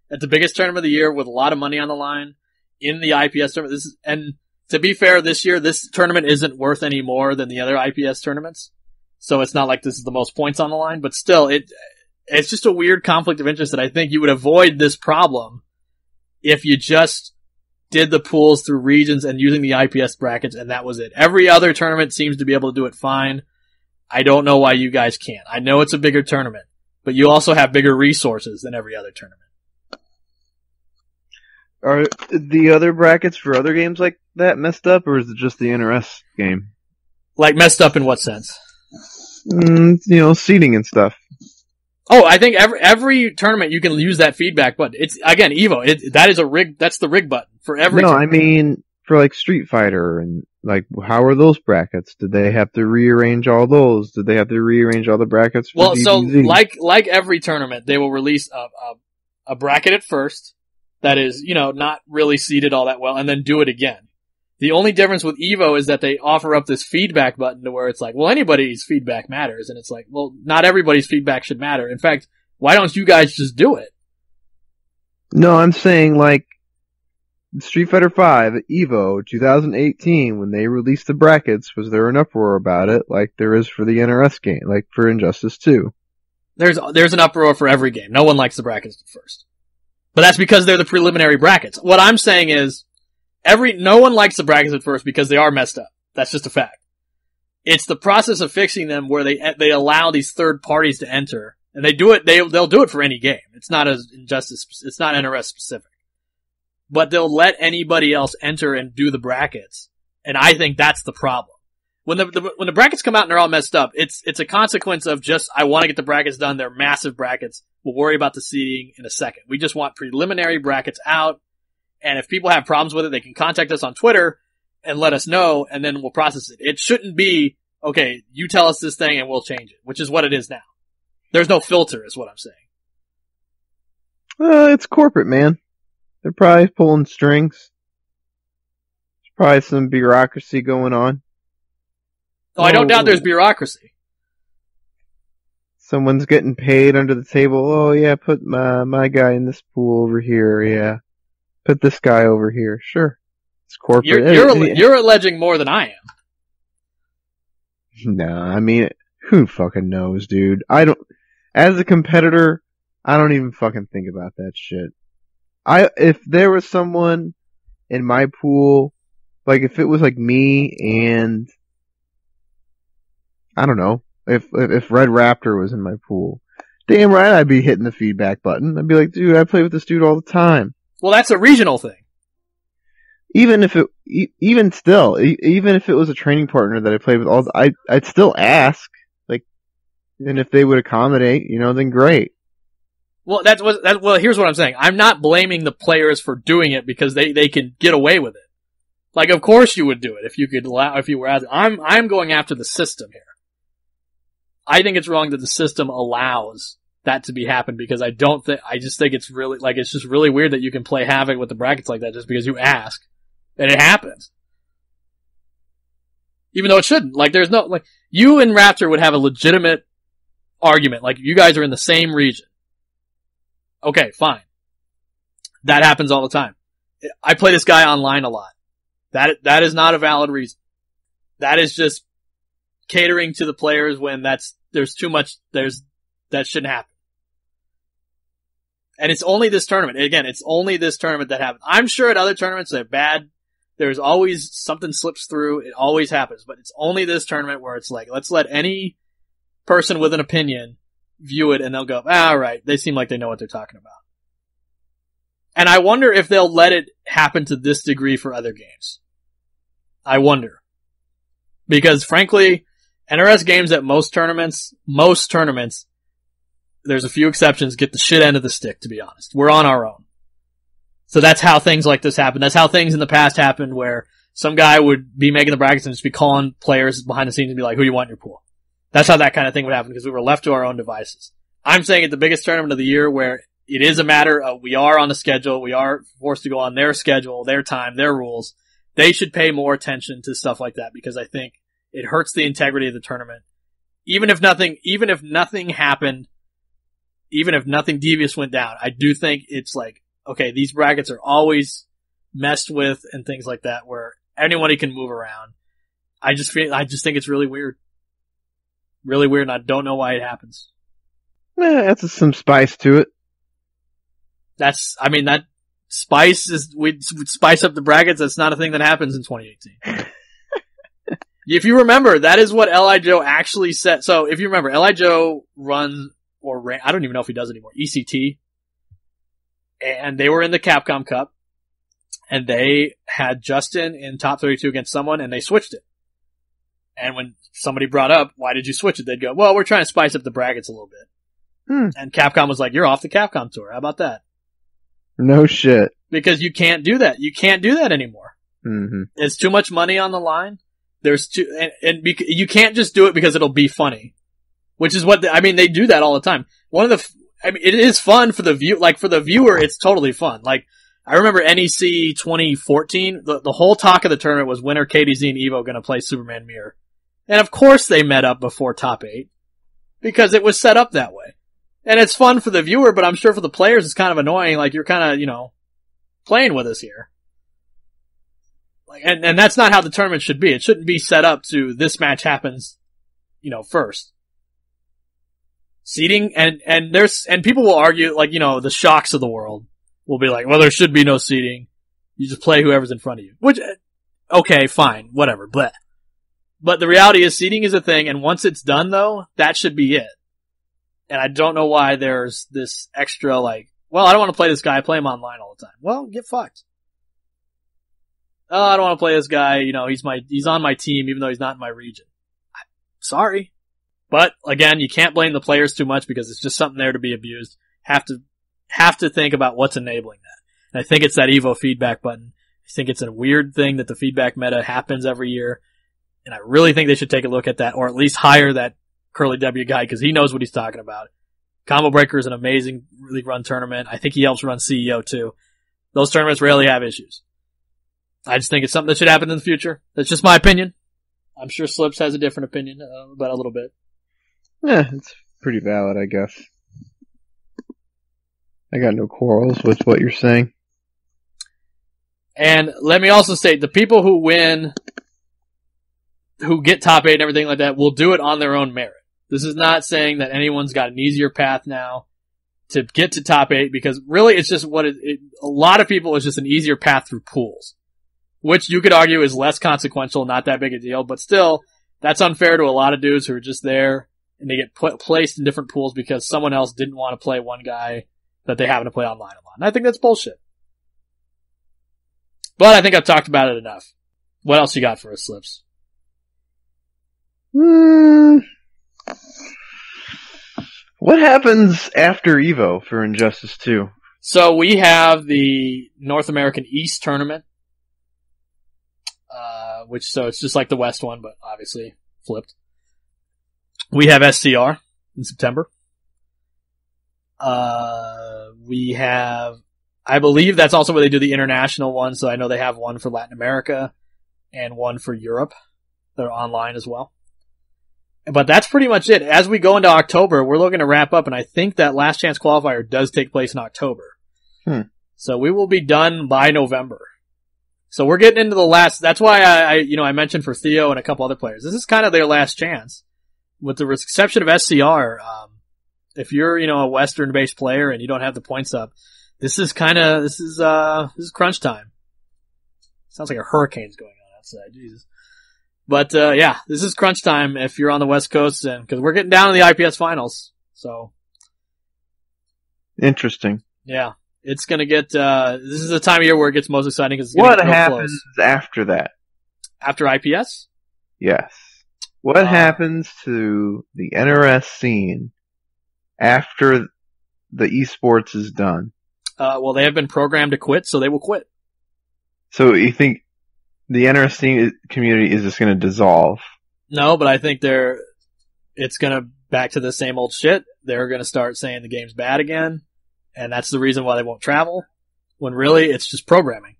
the biggest tournament of the year with a lot of money on the line in the IPS tournament. And to be fair, this year this tournament isn't worth any more than the other IPS tournaments. So it's not like this is the most points on the line, but still it's just a weird conflict of interest that I think you would avoid this problem if you just did the pools through regions and using the IPS brackets and that was it. Every other tournament seems to be able to do it fine. I don't know why you guys can't. I know it's a bigger tournament, but you also have bigger resources than every other tournament. Are the other brackets for other games like that messed up, or is it just the NRS game? Like messed up in what sense? Seating and stuff. Oh, I think every tournament you can use that feedback button. It's, again, Evo. That is a rig, that's the rig button for every tournament. I mean, for Street Fighter and how are those brackets? Did they have to rearrange all those? Did they have to rearrange all the brackets for DBZ? So like every tournament, they will release a bracket at first that is, not really seated all that well and then do it again. The only difference with Evo is that they offer up this feedback button to where it's like, well, anybody's feedback matters. And it's like, well, not everybody's feedback should matter. In fact, why don't you guys just do it? No, I'm saying Street Fighter V Evo 2018, when they released the brackets, was there an uproar about it like there is for the NRS game, like for Injustice 2? There's an uproar for every game. No one likes the brackets at first. But that's because they're the preliminary brackets. What I'm saying is, no one likes the brackets at first because they are messed up. That's just a fact. It's the process of fixing them where they allow these third parties to enter, and they do it. They'll do it for any game. It's not as Injustice. It's not NRS specific, but they'll let anybody else enter and do the brackets. And I think that's the problem. When the brackets come out and they're all messed up, it's a consequence of just I want to get the brackets done. They're massive brackets. We'll worry about the seeding in a second. We just want preliminary brackets out. And if people have problems with it, they can contact us on Twitter and let us know, and then we'll process it. It shouldn't be, okay, you tell us this thing and we'll change it, which is what it is now. There's no filter, is what I'm saying. It's corporate, man. They're probably pulling strings. There's probably some bureaucracy going on. Oh, I don't doubt there's bureaucracy. Someone's getting paid under the table. Oh yeah, put my guy in this pool over here. Yeah, put this guy over here. Sure, it's corporate. You're alleging more than I am. No, I mean, who fucking knows, dude? I don't. As a competitor, I don't even fucking think about that shit. If there was someone in my pool, like if it was like me and I don't know. If Red Raptor was in my pool, damn right I'd be hitting the feedback button. I'd be like, dude, I play with this dude all the time. Well, that's a regional thing. Even if it was a training partner that I played with, I'd still ask. Like, and if they would accommodate, then great. Well, here's what I'm saying. I'm not blaming the players for doing it because they can get away with it. Like, of course you would do it if you were asking. I'm going after the system here. I think it's wrong that the system allows that to be happen because I just think it's really, like, it's just really weird that you can play havoc with the brackets like that just because you ask. And it happens. Even though it shouldn't. Like, there's no, like, you and Raptor would have a legitimate argument. Like, you guys are in the same region. Okay, fine. That happens all the time. I play this guy online a lot. That is not a valid reason. That is just catering to the players when there's too much, that shouldn't happen. And it's only this tournament. Again, it's only this tournament that happens. I'm sure at other tournaments they're bad. There's always something slips through. It always happens. But it's only this tournament where it's like, let's let any person with an opinion view it and they'll go, right. They seem like they know what they're talking about. And I wonder if they'll let it happen to this degree for other games. I wonder. Because frankly, NRS games at most tournaments, there's a few exceptions, get the shit end of the stick, to be honest. We're on our own. So that's how things like this happen. That's how things in the past happened where some guy would be making the brackets and just be calling players behind the scenes and be like, who do you want in your pool? That's how that kind of thing would happen because we were left to our own devices. I'm saying at the biggest tournament of the year where it is a matter of we are on the schedule, we are forced to go on their schedule, their time, their rules. They should pay more attention to stuff like that because I think it hurts the integrity of the tournament. Even if nothing happened, even if nothing devious went down, I do think it's like, okay, these brackets are always messed with and things like that where anybody can move around. I just think it's really weird. Really weird, and I don't know why it happens. That's some spice to it. That spice is, we'd spice up the brackets. That's not a thing that happens in 2018. If you remember, that is what L.I. Joe actually said. So if you remember, L.I. Joe ran, I don't even know if he does anymore, ECT. And they were in the Capcom Cup. And they had Justin in top 32 against someone, and they switched it. And when somebody brought up, why did you switch it? They'd go, well, we're trying to spice up the brackets a little bit. And Capcom was like, you're off the Capcom tour. How about that? No shit. Because you can't do that. You can't do that anymore. Mm-hmm. It's too much money on the line. You can't just do it because it'll be funny. Which is what, they do that all the time. It is fun for the viewer, it's totally fun. Like, I remember NEC 2014, the whole talk of the tournament was when are KDZ and Evo gonna play Superman Mirror? And of course they met up before top 8. Because it was set up that way. And it's fun for the viewer, but I'm sure for the players it's kind of annoying, like you're kind of, playing with us here. Like, and that's not how the tournament should be. It shouldn't be set up to this match happens, first. Seeding, and people will argue, like, the shocks of the world will be like, well, there should be no seeding. You just play whoever's in front of you. Which, okay, fine, whatever, bleh. But the reality is seeding is a thing, and once it's done though, that should be it. And I don't know why there's this extra, like, well, I don't want to play this guy, I play him online all the time. Well, get fucked. Oh, I don't want to play this guy, he's on my team even though he's not in my region. Sorry. But, again, you can't blame the players too much because it's just something there to be abused. have to think about what's enabling that. And I think it's that Evo feedback button. I think it's a weird thing that the feedback meta happens every year. And I really think they should take a look at that, or at least hire that Curly W guy, because he knows what he's talking about. Combo Breaker is an amazing, really run tournament. I think he helps run CEO too. Those tournaments rarely have issues. I just think it's something that should happen in the future. That's just my opinion. I'm sure Slips has a different opinion about a little bit. Yeah, it's pretty valid, I guess. I got no quarrels with what you're saying. And let me also state, the people who win, who get top 8 and everything like that, will do it on their own merit. This is not saying that anyone's got an easier path now to get to top 8, because really it's just a lot of people, it's just an easier path through pools, which you could argue is less consequential, not that big a deal, but still, that's unfair to a lot of dudes who are just there and they get placed in different pools because someone else didn't want to play one guy that they happen to play online a lot. And I think that's bullshit. But I think I've talked about it enough. What else you got for us, Slips? What happens after Evo for Injustice 2? So we have the North American East tournament, so it's just like the West one, but obviously flipped. We have SCR in September. We have, I believe that's also where they do the international one, so I know they have one for Latin America and one for Europe. They're online as well. But that's pretty much it. As we go into October, we're looking to wrap up, and I think that last chance qualifier does take place in October. So we will be done by November. So we're getting into the last, that's why I mentioned for Theo and a couple other players, this is kind of their last chance. With the exception of SCR, if you're, a Western-based player and you don't have the points up, this is crunch time. Sounds like a hurricane's going on outside, Jesus. But, this is crunch time if you're on the West Coast, and cause we're getting down to the IPS finals. So. Interesting. Yeah. It's gonna get, this is the time of year where it gets most exciting because it's gonna What get real happens close. after that? After IPS? Yes. What happens to the NRS scene after the esports is done? Well, they have been programmed to quit, so they will quit. So you think the NRS scene community is just going to dissolve? No, but I think it's going to back to the same old shit. They're going to start saying the game's bad again, and that's the reason why they won't travel, when really it's just programming.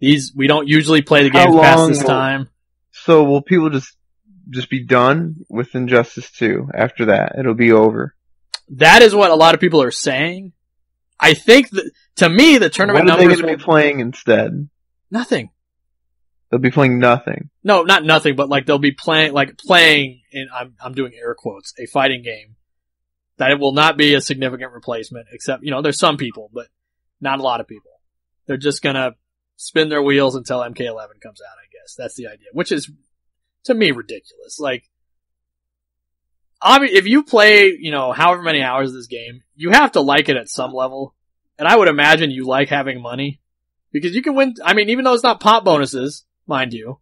We don't usually play the games past this time. So will people just be done with Injustice 2 after that? It'll be over. That is what a lot of people are saying. I think that, to me, the tournament numbers What are they going to be playing instead? Nothing. They'll be playing nothing. No, not nothing, but they'll be playing, and I'm doing air quotes, a fighting game. That it will not be a significant replacement, except, there's some people, but not a lot of people. They're just gonna spin their wheels until MK11 comes out, I guess. That's the idea. Which is, to me, ridiculous. If you play, however many hours of this game, you have to like it at some level. And I would imagine you like having money. Because you can win, even though it's not pop bonuses, mind you,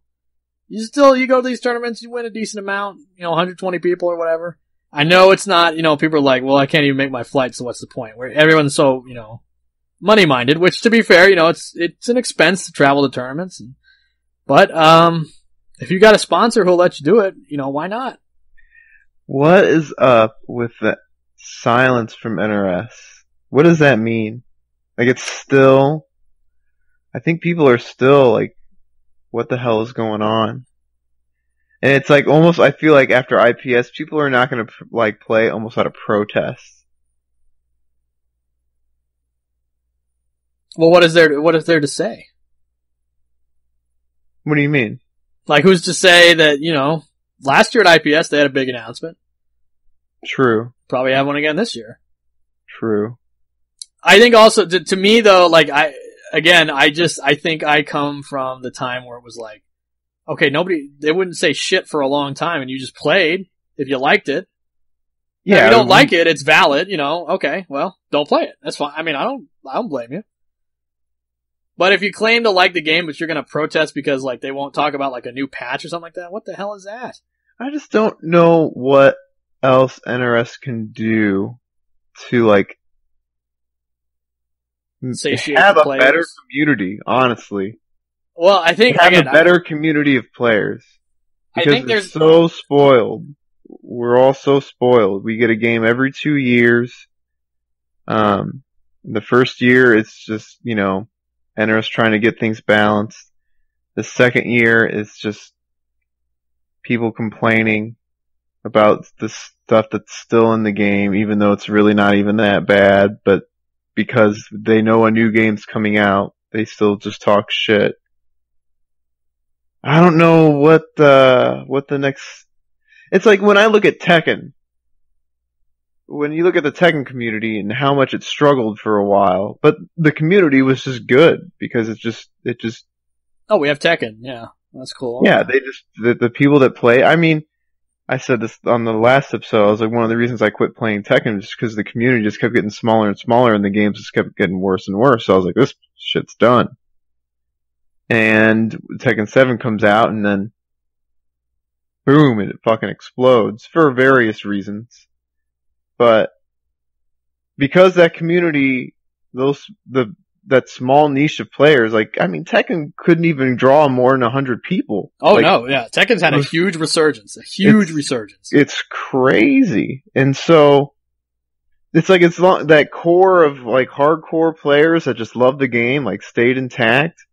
you go to these tournaments, you win a decent amount, 120 people or whatever. I know it's not, people are like, well, I can't even make my flight, so what's the point? Where everyone's so, money-minded, which to be fair, it's an expense to travel to tournaments. But, if you got a sponsor who'll let you do it, why not? What is up with the silence from NRS? What does that mean? It's still, I think people are still what the hell is going on? And it's almost, I feel like after IPS, people are not going to play almost out of protest. Well, what is there to say? What do you mean? Who's to say that, last year at IPS they had a big announcement. True. Probably have one again this year. True. I think also, to me though, I think I come from the time where it was okay, they wouldn't say shit for a long time and you just played if you liked it. Yeah. If you don't like it, it's valid, okay, well, don't play it. That's fine. I don't blame you. But if you claim to like the game, but you're gonna protest because they won't talk about a new patch or something like that, what the hell is that? I just don't know what else NRS can do to like Satiate have the a players. better community, honestly. Well, I think Have again, a better community of players. I Because think we're there's so spoiled. We're all so spoiled. We get a game every 2 years. The first year, it's just, NRS trying to get things balanced. The second year, it's just people complaining about the stuff that's still in the game, even though it's really not even that bad, but because they know a new game's coming out, they still just talk shit. I don't know what the next. It's like when I look at Tekken. When you look at the Tekken community and how much it struggled for a while, but the community was just good because it just. Oh, we have Tekken. Yeah, that's cool. Yeah, the people that play. I mean, I said this on the last episode. I was like, one of the reasons I quit playing Tekken was because the community just kept getting smaller and smaller, and the games just kept getting worse and worse. So I was like, this shit's done. And Tekken 7 comes out, and then boom, and it fucking explodes for various reasons. But because that community, that small niche of players, Tekken couldn't even draw more than 100 people. Oh no, yeah, Tekken's had a huge resurgence, It's crazy, and so it's like that core of like hardcore players that just love the game, like stayed intact.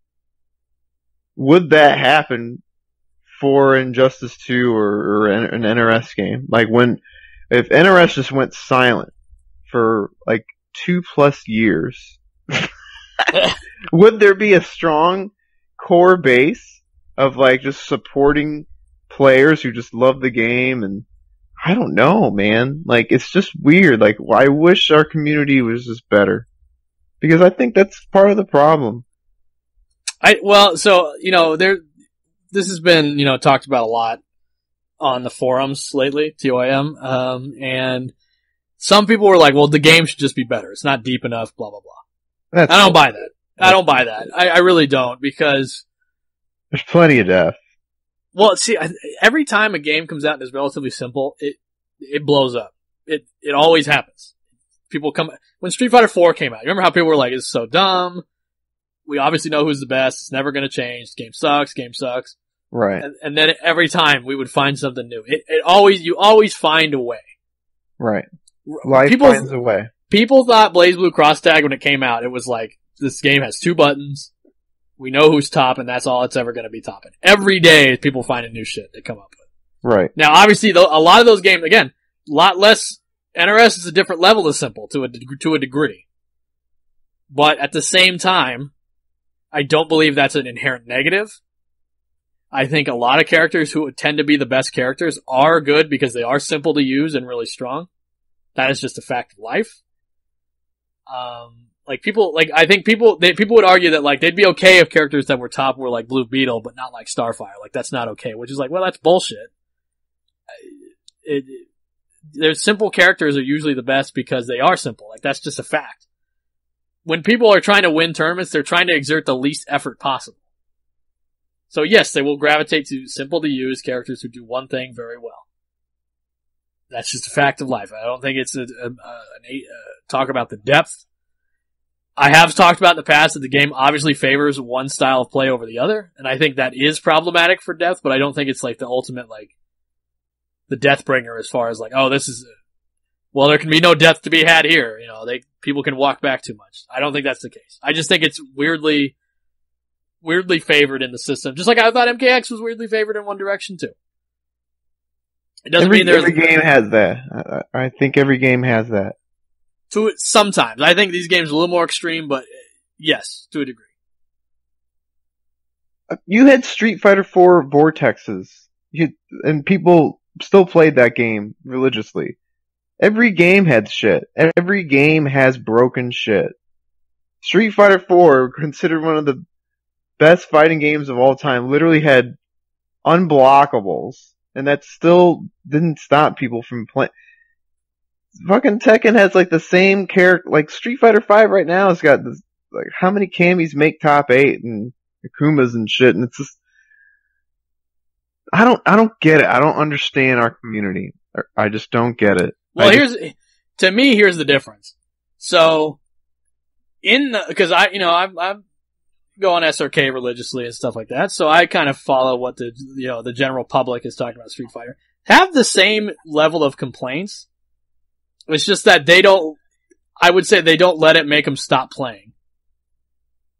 Would that happen for Injustice 2 or an NRS game? Like if NRS just went silent for like 2+ years, would there be a strong core base of like just supporting players who just love the game? And I don't know, man. Like, it's just weird. Like, I wish our community was just better, because I think that's part of the problem. This has been, talked about a lot on the forums lately, TOIM, and some people were like, well, the game should just be better. It's not deep enough, blah, blah, blah. I don't buy that. I don't buy that. I really don't, because there's plenty of depth. Well, see, every time a game comes out and is relatively simple, it blows up. It always happens. When Street Fighter 4 came out, you remember how people were like, it's so dumb. We obviously know who's the best. It's never going to change. The game sucks. Right. And then every time we would find something new. You always find a way. Right. Life finds a way. People thought BlazBlue Cross Tag when it came out, it was like, this game has 2 buttons. We know who's top, and that's all it's ever going to be topping. Every day, people finding new shit to come up with. Right. Now, obviously, a lot of those games, again, a lot less. NRS is a different level of simple to a degree. But at the same time, I don't believe that's an inherent negative. I think a lot of characters who tend to be the best characters are good because they are simple to use and really strong. That is just a fact of life. I think people would argue that like they'd be okay if characters that were top were like Blue Beetle, but not like Starfire. Like that's not okay, which is like, well, that's bullshit. Their simple characters are usually the best because they are simple. Like that's just a fact. When people are trying to win tournaments, they're trying to exert the least effort possible. So yes, they will gravitate to simple to use characters who do one thing very well. That's just a fact of life. I don't think it's talk about the depth. I have talked about in the past that the game obviously favors one style of play over the other, and I think that is problematic for depth, but I don't think it's like the ultimate, like, the death bringer as far as like, oh, this is, well, there can be no depth to be had here. People can walk back too much. I don't think that's the case. I just think it's weirdly favored in the system. Just like I thought MKX was weirdly favored in One Direction too. It doesn't mean there's... Every game has that. I think every game has that. To it, sometimes. I think these games are a little more extreme, but yes, to a degree. You had Street Fighter 4 Vortexes, and people still played that game religiously. Every game had shit. Every game has broken shit. Street Fighter 4, considered one of the best fighting games of all time, literally had unblockables, and that still didn't stop people from playing. Fucking Tekken has like the same character, like Street Fighter 5 right now has got this, like how many Camis make top 8 and Akumas and shit, and it's just, I don't get it. I don't understand our community. I just don't get it. Well, to me, here's the difference. So, because I'm go on SRK religiously and stuff like that, so I kind of follow what the general public is talking about Street Fighter. Have the same level of complaints. It's just that I would say they don't let it make them stop playing.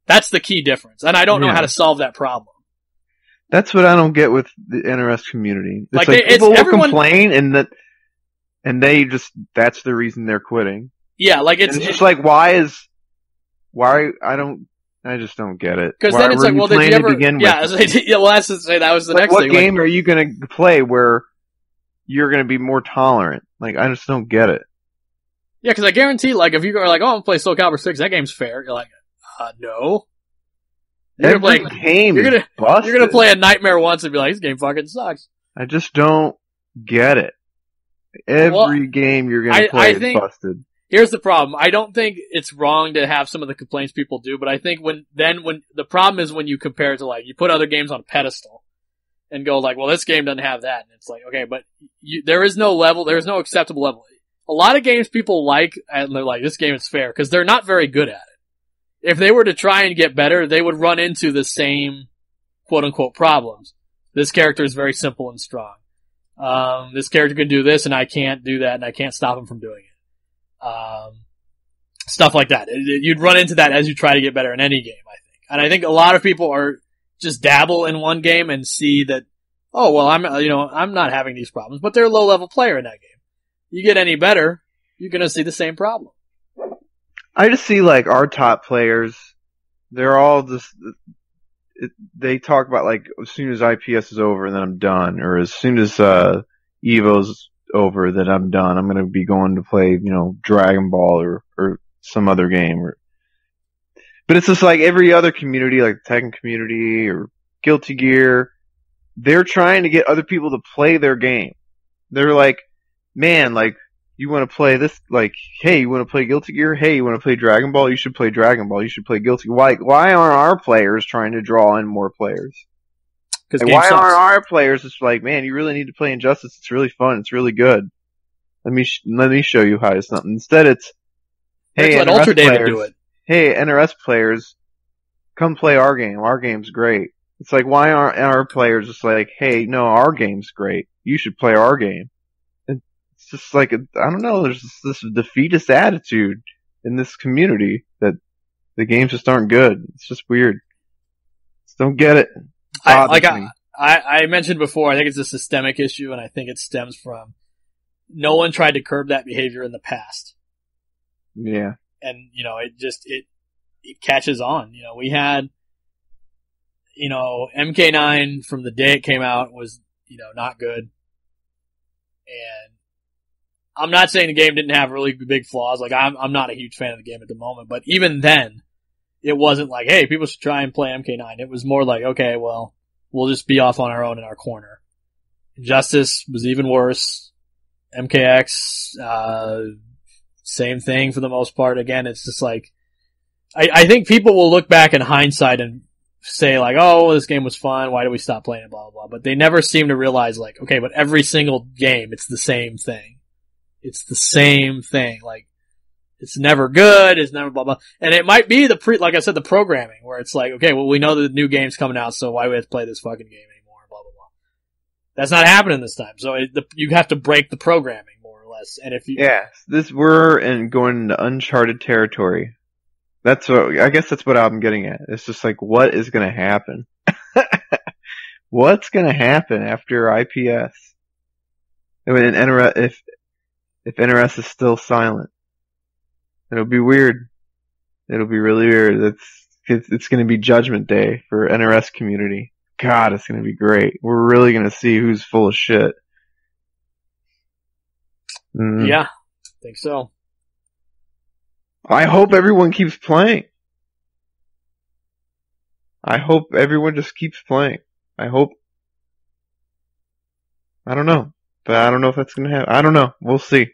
That's the key difference. And I don't know how to solve that problem. That's what I don't get with the NRS community. It's like people will complain and they just, that's the reason they're quitting. Yeah, like it's just like, I just don't get it. Because then it's like, well, did you ever? Well, that's to say that was the next thing. What game are you going to play where you're going to be more tolerant? Like, I just don't get it. Yeah, because I guarantee, like, if you go like, oh, I'm going to play Soul Calibur 6, that game's fair. You're like, no. You're going to play a Nightmare once and be like, this game fucking sucks. I just don't get it. Every game you're going to play is busted. Here's the problem. I don't think it's wrong to have some of the complaints people do, but I think when the problem is when you compare it to, like, you put other games on a pedestal and go like, well, this game doesn't have that. And it's like, okay, but there is no acceptable level. A lot of games people like, and they're like, this game is fair, because they're not very good at it. If they were to try and get better, they would run into the same quote unquote problems. This character is very simple and strong. This character can do this and I can't do that and I can't stop him from doing it. Stuff like that. You'd run into that as you try to get better in any game, I think. And I think a lot of people are just dabble in one game and see that, oh, well, I'm not having these problems, but they're a low level player in that game. You get any better, you're gonna see the same problem. I just see, like, our top players, they're all just, they talk about, like, as soon as IPS is over, then I'm done. Or as soon as, EVO's over, then I'm done. I'm gonna be going to play, Dragon Ball or some other game. But it's just like every other community, like the Tekken community or Guilty Gear, they're trying to get other people to play their game. They're like, man, like, you want to play this, like, hey, you want to play Guilty Gear? Hey, you want to play Dragon Ball? You should play Dragon Ball. You should play Guilty Gear. Why aren't our players trying to draw in more players? Like, why aren't our players just like, man, you really need to play Injustice. It's really fun. It's really good. Let me show you how it's something. Instead, it's, hey, let Ultra David do it. Hey, NRS players, come play our game. Our game's great. It's like, why aren't our players just like, hey, no, our game's great. You should play our game. It's just like, I don't know, there's this defeatist attitude in this community that the games just aren't good. It's just weird. Just don't get it. I mentioned before, I think it's a systemic issue, and I think it stems from no one tried to curb that behavior in the past. Yeah. And, it catches on. We had, MK9 from the day it came out was, not good. And I'm not saying the game didn't have really big flaws. Like, I'm not a huge fan of the game at the moment, but even then, it wasn't like, hey, people should try and play MK9. It was more like, okay, well, we'll just be off on our own in our corner. Injustice was even worse. MKX, same thing for the most part. Again, it's just like, I think people will look back in hindsight and say like, oh, this game was fun. Why did we stop playing it? Blah, blah, blah. But they never seem to realize like, okay, but every single game, it's the same thing. It's the same thing. Like, it's never good. It's never blah, blah. And it might be like I said, the programming where it's like, okay, well, we know the new game's coming out, so why do we have to play this fucking game anymore? Blah, blah, blah. That's not happening this time. So you have to break the programming more or less. And if you, we're going into uncharted territory. I guess that's what I'm getting at. It's just like, what is going to happen? What's going to happen after IPS? I mean, if NRS is still silent, it'll be weird. It'll be really weird. It's going to be Judgment Day for NRS community. God, it's going to be great. We're really going to see who's full of shit. Yeah, I think so. I hope everyone keeps playing. I hope everyone just keeps playing. I don't know. But I don't know if that's going to happen. I don't know. We'll see.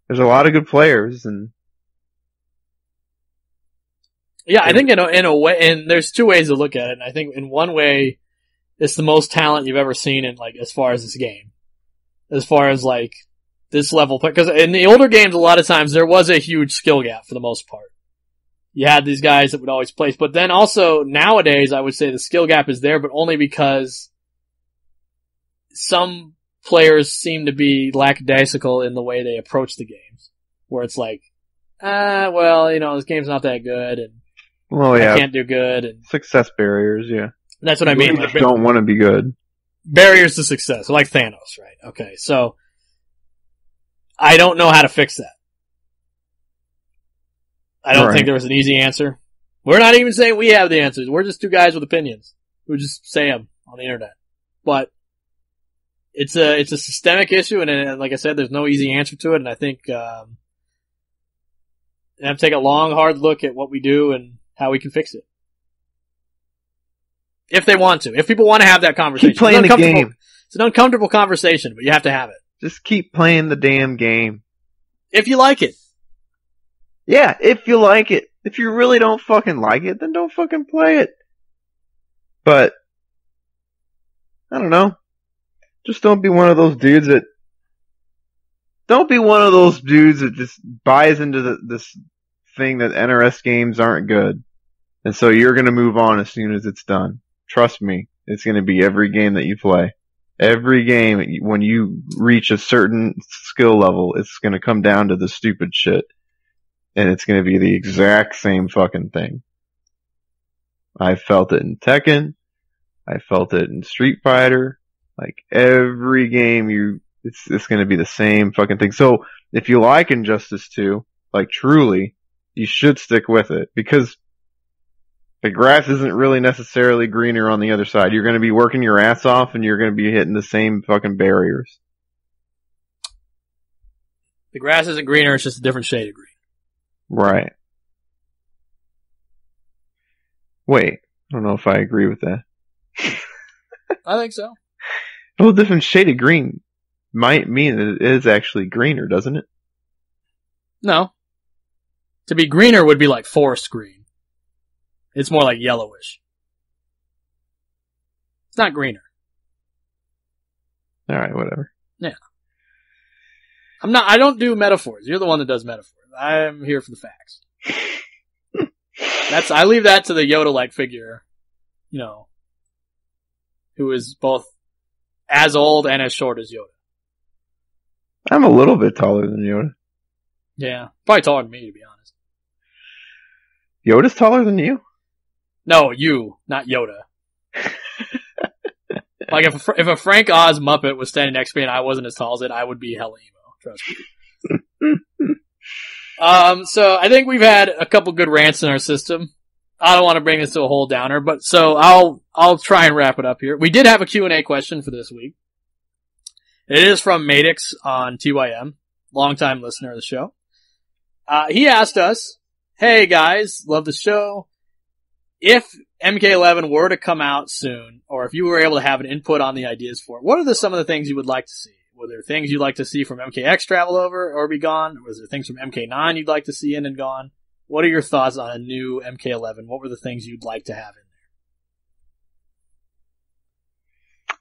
There's a lot of good players, and yeah, I think in a way, and there's two ways to look at it. And I think in one way, it's the most talent you've ever seen in, like, as far as this game, as far as like this level, because in the older games, a lot of times there was a huge skill gap for the most part. You had these guys that would always place, but then also nowadays, I would say the skill gap is there, but only because some players seem to be lackadaisical in the way they approach the games, where it's like, well, this game's not that good, and I can't do good, and success barriers, yeah. That's what I mean. Like, don't want to be good. Barriers to success, like Thanos, right? Okay, so I don't know how to fix that. I don't think there was an easy answer. We're not even saying we have the answers. We're just two guys with opinions who just say them on the internet. But it's a systemic issue, and like I said, there's no easy answer to it. And I think you have to take a long, hard look at what we do and how we can fix it. If they want to. If people want to have that conversation. Keep playing the game. It's an uncomfortable conversation, but you have to have it. Just keep playing the damn game. If you like it. Yeah, if you like it. If you really don't fucking like it, then don't fucking play it. But, I don't know. Just don't be one of those dudes that just buys into this thing that NRS games aren't good. And so you're gonna move on as soon as it's done. Trust me, it's gonna be every game that you play. Every game, when you reach a certain skill level, it's gonna come down to the stupid shit. And it's gonna be the exact same fucking thing. I felt it in Tekken. I felt it in Street Fighter. Like, every game it's gonna be the same fucking thing. So, if you like Injustice 2, like truly, you should stick with it. Because the grass isn't really necessarily greener on the other side. You're gonna be working your ass off and you're gonna be hitting the same fucking barriers. The grass isn't greener, it's just a different shade of green. Right. Wait, I don't know if I agree with that. I think so. Well, different shade of green might mean that it is actually greener, doesn't it? No. To be greener would be like forest green. It's more like yellowish. It's not greener. Alright, whatever. Yeah. I don't do metaphors. You're the one that does metaphors. I'm here for the facts. I leave that to the Yoda-like figure, who is both as old and as short as Yoda. I'm a little bit taller than Yoda. Yeah. Probably taller than me, to be honest. Yoda's taller than you? No, you, not Yoda. Like, if a Frank Oz Muppet was standing next to me and I wasn't as tall as it, I would be hella emo. Trust me. So I think we've had a couple good rants in our system. I don't want to bring this to a whole downer, but so I'll try and wrap it up here. We did have a Q&A question for this week. It is from Madix on TYM, longtime listener of the show. He asked us, "Hey guys, love the show. If MK11 were to come out soon, or if you were able to have an input on the ideas for it, what are some of the things you would like to see? Were there things you'd like to see from MKX travel over or be gone? Was there things from MK9 you'd like to see in and gone? What are your thoughts on a new MK11? What were the things you'd like to have in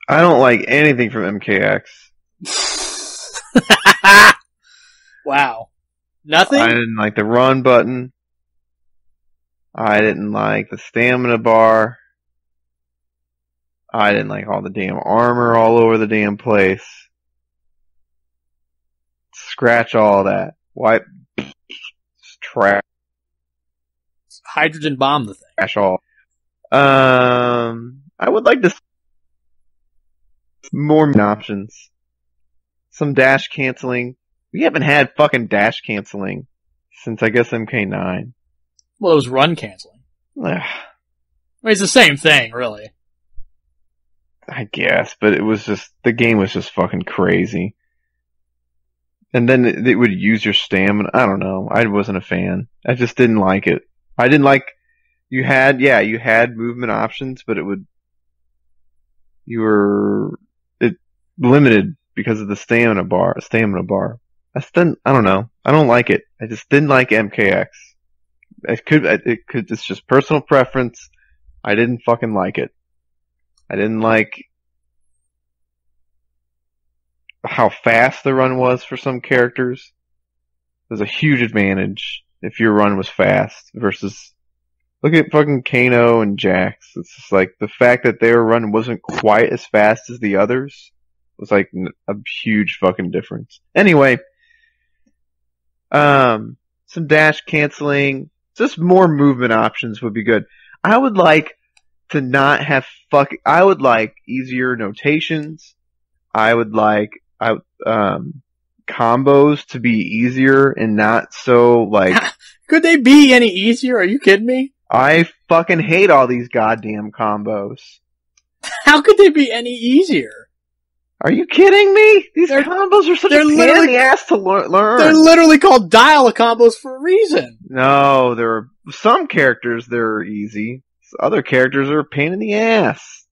there?" I don't like anything from MKX. Wow. Nothing? I didn't like the run button. I didn't like the stamina bar. I didn't like all the damn armor all over the damn place. Scratch all that. Wipe. Trash Hydrogen bomb the thing. all. I would like to see more options. Some dash canceling. We haven't had fucking dash canceling since, I guess, MK9. Well, it was run canceling. I mean, it's the same thing, really. I guess, but the game was just fucking crazy. And then it would use your stamina. I don't know. I wasn't a fan. I just didn't like it. I didn't like, you had movement options, but it limited because of the stamina bar. I don't know. I don't like it. I just didn't like MKX. It's just personal preference. I didn't fucking like it. I didn't like how fast the run was for some characters. There's a huge advantage if your run was fast versus look at fucking Kano and Jax. It's just like the fact that their run wasn't quite as fast as the others was like a huge fucking difference. Anyway, some dash canceling, just more movement options would be good. I would like to not have I would like easier notations. I would like combos to be easier and not so like. Could they be any easier? Are you kidding me? I fucking hate all these goddamn combos. How could they be any easier? Are you kidding me? These combos are such a pain in the ass to learn. They're literally called dial-a-combos for a reason. No, there are some characters that are easy. Other characters are a pain in the ass.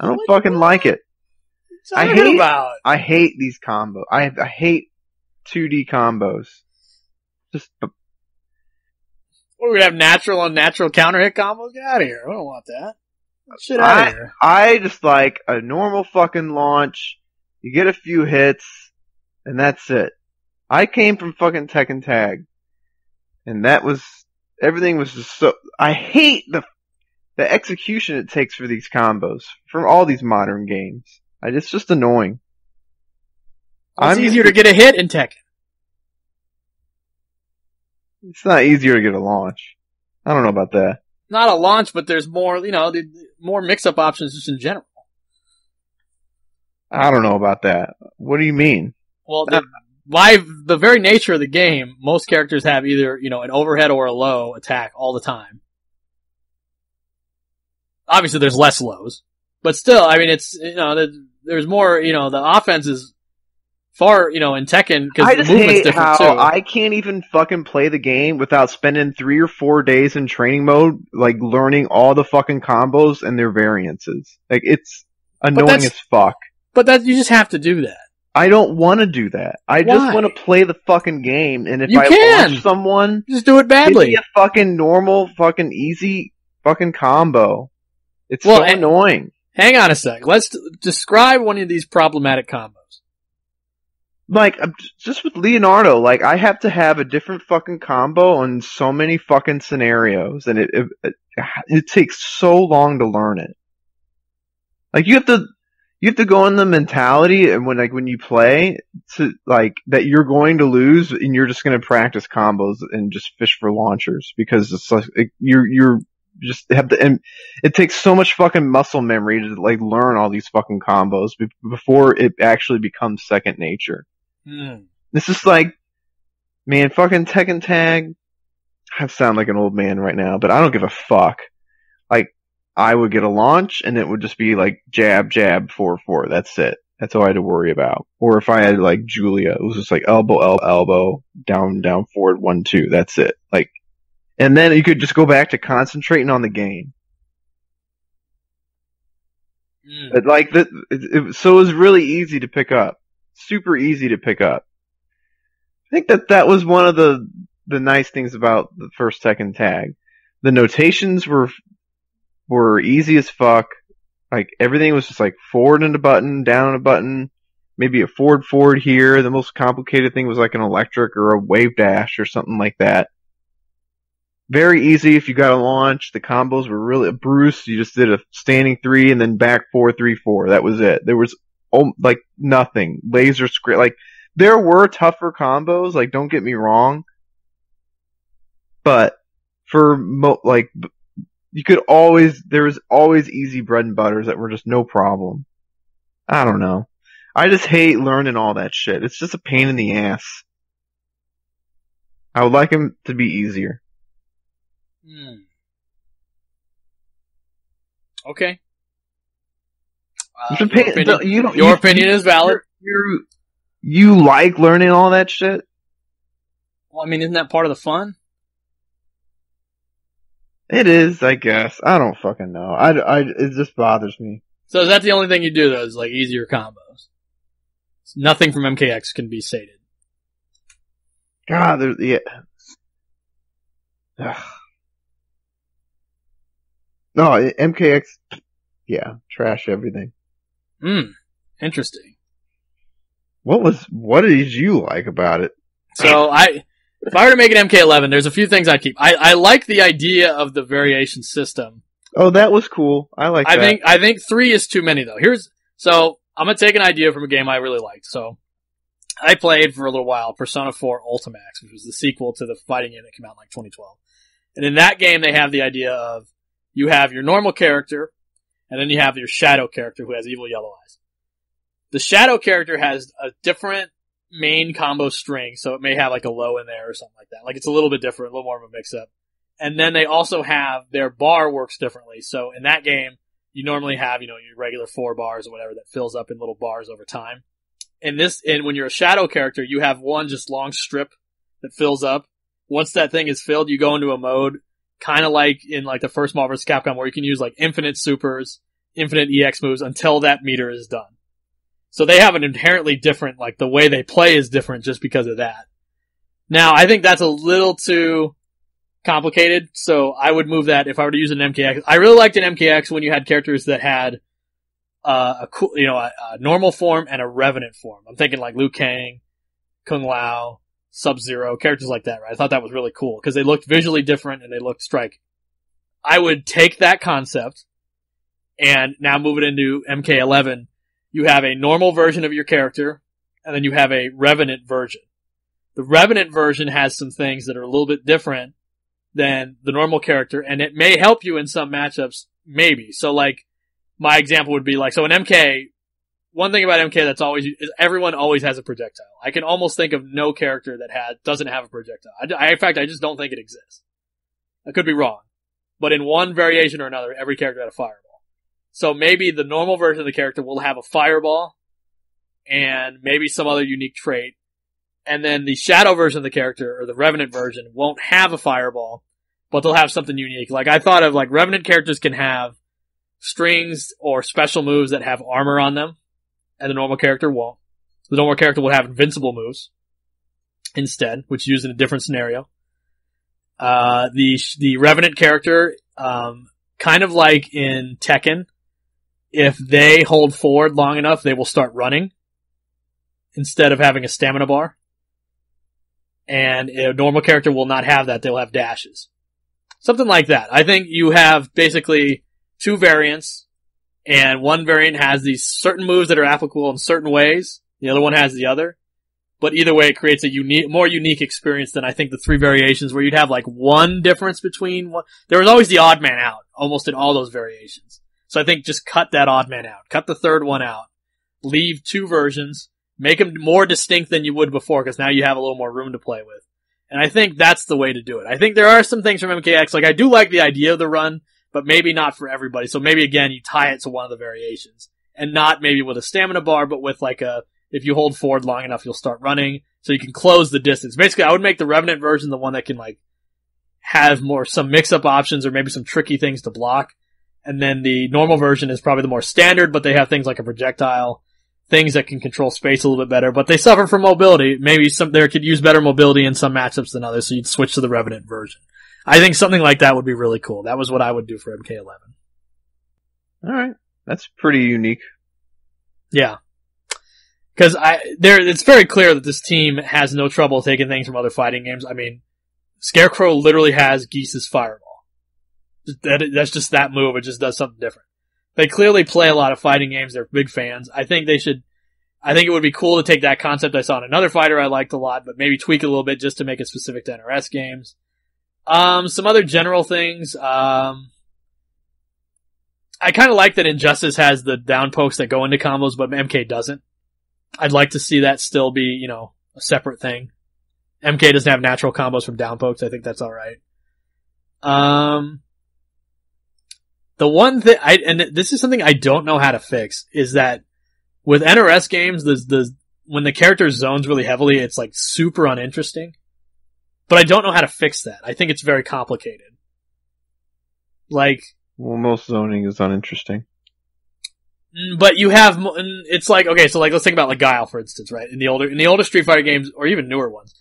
I don't fucking like it. I hate these combos. I hate 2D combos. Just. We're gonna have natural and natural counter hit combos? Get out of here. I don't want that. Shit out of here. I just like a normal fucking launch. You get a few hits, and that's it. I came from fucking Tekken Tag. And everything was just so, I hate the execution it takes for these combos from all these modern games. It's just annoying. It's easier to get a hit in Tekken. It's not easier to get a launch. I don't know about that. Not a launch, but there's more, more mix-up options just in general. I don't know about that. What do you mean? Well, by the very nature of the game, most characters have either, an overhead or a low attack all the time. Obviously, there's less lows. But still, I mean, it's, there's more, the offense is far, in Tekken, because the movement's different too. I can't even fucking play the game without spending 3 or 4 days in training mode, like, learning all the fucking combos and their variances. Like, it's annoying as fuck. But you just have to do that. I don't want to do that. I just want to play the fucking game, and if I launch someone, just do it badly. Give me a fucking normal, fucking easy fucking combo. It's so annoying. Hang on a sec. Let's describe one of these problematic combos. Like, just with Leonardo, like, I have to have a different fucking combo on so many fucking scenarios, and it takes so long to learn it. Like, you have to go in the mentality, and when you play, to, like, that you're going to lose, and you're just gonna practice combos and just fish for launchers, because it's like, you're just have to, and it takes so much fucking muscle memory to, like, learn all these fucking combos before it actually becomes second nature. This is like, man, fucking Tekken Tag. I sound like an old man right now, but I don't give a fuck. Like, I would get a launch, and it would just be like jab, jab, 4-4. That's it. That's all I had to worry about. Or if I had like Julia, it was just like elbow, elbow, elbow, down, down, forward, 1-2. That's it. Like, and then you could just go back to concentrating on the game. But like, so it was really easy to pick up. Super easy to pick up. I think that was one of the nice things about the first Tekken Tag. The notations were easy as fuck. Like, everything was just like forward and a button, down and a button, maybe a forward here. The most complicated thing was like an electric or a wave dash or something like that. Very easy if you got a launch. The combos were really Bruce. You just did a standing 3 and then back 4-3-4. That was it. There was like nothing. Laser script. Like, there were tougher combos. Like, don't get me wrong. But for there was always easy bread and butters that were just no problem. I don't know. I just hate learning all that shit. It's just a pain in the ass. I would like him to be easier. Okay. Your opinion is valid. You like learning all that shit? Well, I mean, isn't that part of the fun? It is, I guess. I don't fucking know. It just bothers me. So is that the only thing you do, though, is like easier combos? Nothing from MKX can be sated. God, yeah. Ugh. No, MKX, yeah, trash everything. Interesting. What did you like about it? So if I were to make an MK11, there's a few things I'd keep. I like the idea of the variation system. Oh, that was cool. I like that. I think 3 is too many though. So I'm gonna take an idea from a game I really liked. So I played for a little while Persona 4 Ultimax, which was the sequel to the fighting game that came out in like 2012. And in that game, they have the idea of you have your normal character, and then you have your shadow character who has evil yellow eyes. The shadow character has a different main combo string, so it may have like a low in there or something like that. Like it's a little bit different, a little more of a mix-up. And then they also have their bar works differently. So in that game, you normally have, your regular 4 bars or whatever that fills up in little bars over time. And when you're a shadow character, you have one just long strip that fills up. Once that thing is filled, you go into a mode kind of like in like the first Marvel vs. Capcom where you can use like infinite supers, infinite EX moves until that meter is done. So they have an inherently different, like the way they play is different just because of that. Now, I think that's a little too complicated, so I would move that if I were to use an MKX. I really liked an MKX when you had characters that had a normal form and a revenant form. I'm thinking like Liu Kang, Kung Lao, Sub-Zero, characters like that, right? I thought that was really cool because they looked visually different and they looked striking. I would take that concept and now move it into MK11. You have a normal version of your character and then you have a revenant version. The revenant version has some things that are a little bit different than the normal character, and it may help you in some matchups, maybe. So like, my example would be like, so in MK, one thing about MK that's always, is everyone always has a projectile. I can almost think of no character that doesn't have a projectile. In fact, I just don't think it exists. I could be wrong. But in one variation or another, every character had a fireball. So maybe the normal version of the character will have a fireball, and maybe some other unique trait. And then the shadow version of the character, or the revenant version, won't have a fireball, but they'll have something unique. Like I thought of like revenant characters can have strings or special moves that have armor on them, and the normal character won't. The normal character will have invincible moves instead, which is used in a different scenario. The revenant character, kind of like in Tekken, if they hold forward long enough, they will start running instead of having a stamina bar. And a normal character will not have that. They'll have dashes. Something like that. I think you have basically 2 variants, and one variant has these certain moves that are applicable in certain ways. The other one has the other. But either way, it creates a more unique experience than I think the 3 variations where you'd have like one difference between one. There was always the odd man out, almost in all those variations. So I think just cut that odd man out. Cut the third one out. Leave 2 versions. Make them more distinct than you would before, because now you have a little more room to play with. And I think that's the way to do it. I think there are some things from MKX, like I do like the idea of the run, but maybe not for everybody. So maybe again, you tie it to one of the variations. And not maybe with a stamina bar, but with like if you hold forward long enough, you'll start running, so you can close the distance. Basically, I would make the Revenant version the one that can like have some mix-up options or maybe some tricky things to block. And then the normal version is probably the more standard, but they have things like a projectile, things that can control space a little bit better, but they suffer from mobility. Maybe there could use better mobility in some matchups than others, so you'd switch to the Revenant version. I think something like that would be really cool. That was what I would do for MK11. Alright. That's pretty unique. Yeah. Because it's very clear that this team has no trouble taking things from other fighting games. I mean, Scarecrow literally has Geese's Fireball. That's just that move. It just does something different. They clearly play a lot of fighting games. They're big fans. I think it would be cool to take that concept I saw in another fighter I liked a lot, but maybe tweak it a little bit just to make it specific to NRS games. Some other general things. I kind of like that Injustice has the down pokes that go into combos, but MK doesn't. I'd like to see that still be, a separate thing. MK doesn't have natural combos from down pokes. I think that's alright. The one thing, and this is something I don't know how to fix, is that with NRS games, when the character zones really heavily, it's like super uninteresting. But I don't know how to fix that. I think it's very complicated. Well, most zoning is uninteresting. But you have, it's like, okay, so let's think about like Guile, for instance, right? In the older Street Fighter games, or even newer ones,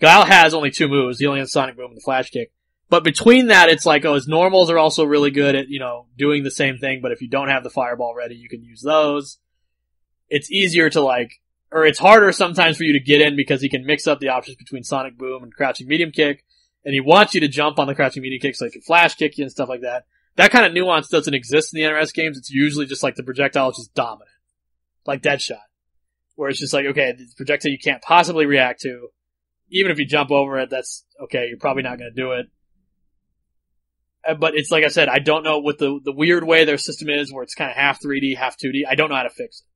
Guile has only 2 moves. He only has Sonic Boom and the Flash Kick. But between that, it's like, his normals are also really good at, doing the same thing, but if you don't have the Fireball ready, you can use those. It's easier to or it's harder sometimes for you to get in because he can mix up the options between Sonic Boom and Crouching Medium Kick, and he wants you to jump on the Crouching Medium Kick so he can flash kick you and stuff like that. That kind of nuance doesn't exist in the NRS games. It's usually just like the projectile is just dominant. Like Deadshot. Where it's just like, okay, the projectile you can't possibly react to. Even if you jump over it, that's okay, you're probably not going to do it. But it's like I said, I don't know what the weird way their system is where it's kind of half 3D, half 2D. I don't know how to fix it.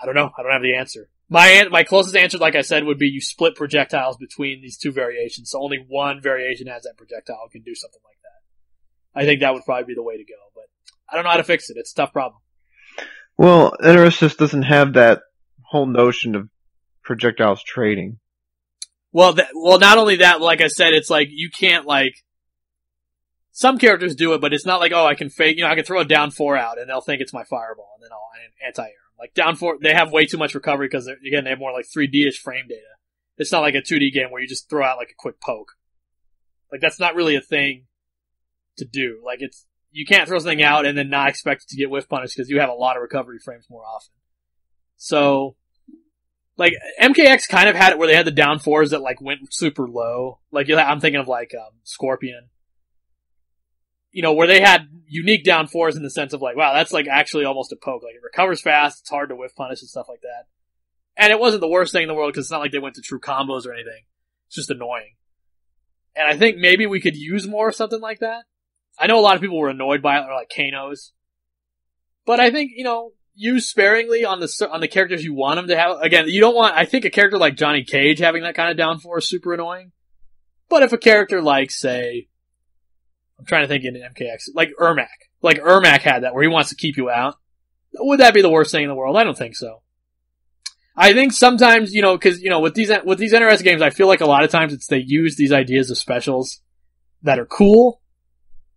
I don't know. I don't have the answer. My closest answer, like I said, would be you split projectiles between these two variations, so only one variation has that projectile and can do something like that. I think that would probably be the way to go, but I don't know how to fix it. It's a tough problem. Well, NRS just doesn't have that whole notion of projectiles trading. Well, not only that, like I said, it's like you can't some characters do it, but it's not like, oh, I can I can throw a down 4 out and they'll think it's my fireball and then I'll anti-air them. Like down 4, they have way too much recovery because again, they have more like 3D-ish frame data. It's not like a 2D game where you just throw out like a quick poke. Like that's not really a thing to do. Like you can't throw something out and then not expect it to get whiff punished because you have a lot of recovery frames more often. So, like, MKX kind of had it where they had the down 4s that like went super low. Like, I'm thinking of like, Scorpion. Where they had unique down 4s in the sense of like, wow, that's like actually almost a poke. Like it recovers fast, it's hard to whiff punish and stuff like that. And it wasn't the worst thing in the world because it's not like they went to true combos or anything. It's just annoying. And I think maybe we could use more of something like that. I know a lot of people were annoyed by it, or like Kanos. But I think, use sparingly on the characters you want them to have. Again, you don't want, I think a character like Johnny Cage having that kind of down 4 is super annoying. But if a character like, say, I'm trying to think in MKX, like Ermac. Like Ermac had that where he wants to keep you out. Would that be the worst thing in the world? I don't think so. I think sometimes, cause, with these NRS games, I feel like a lot of times they use these ideas of specials that are cool,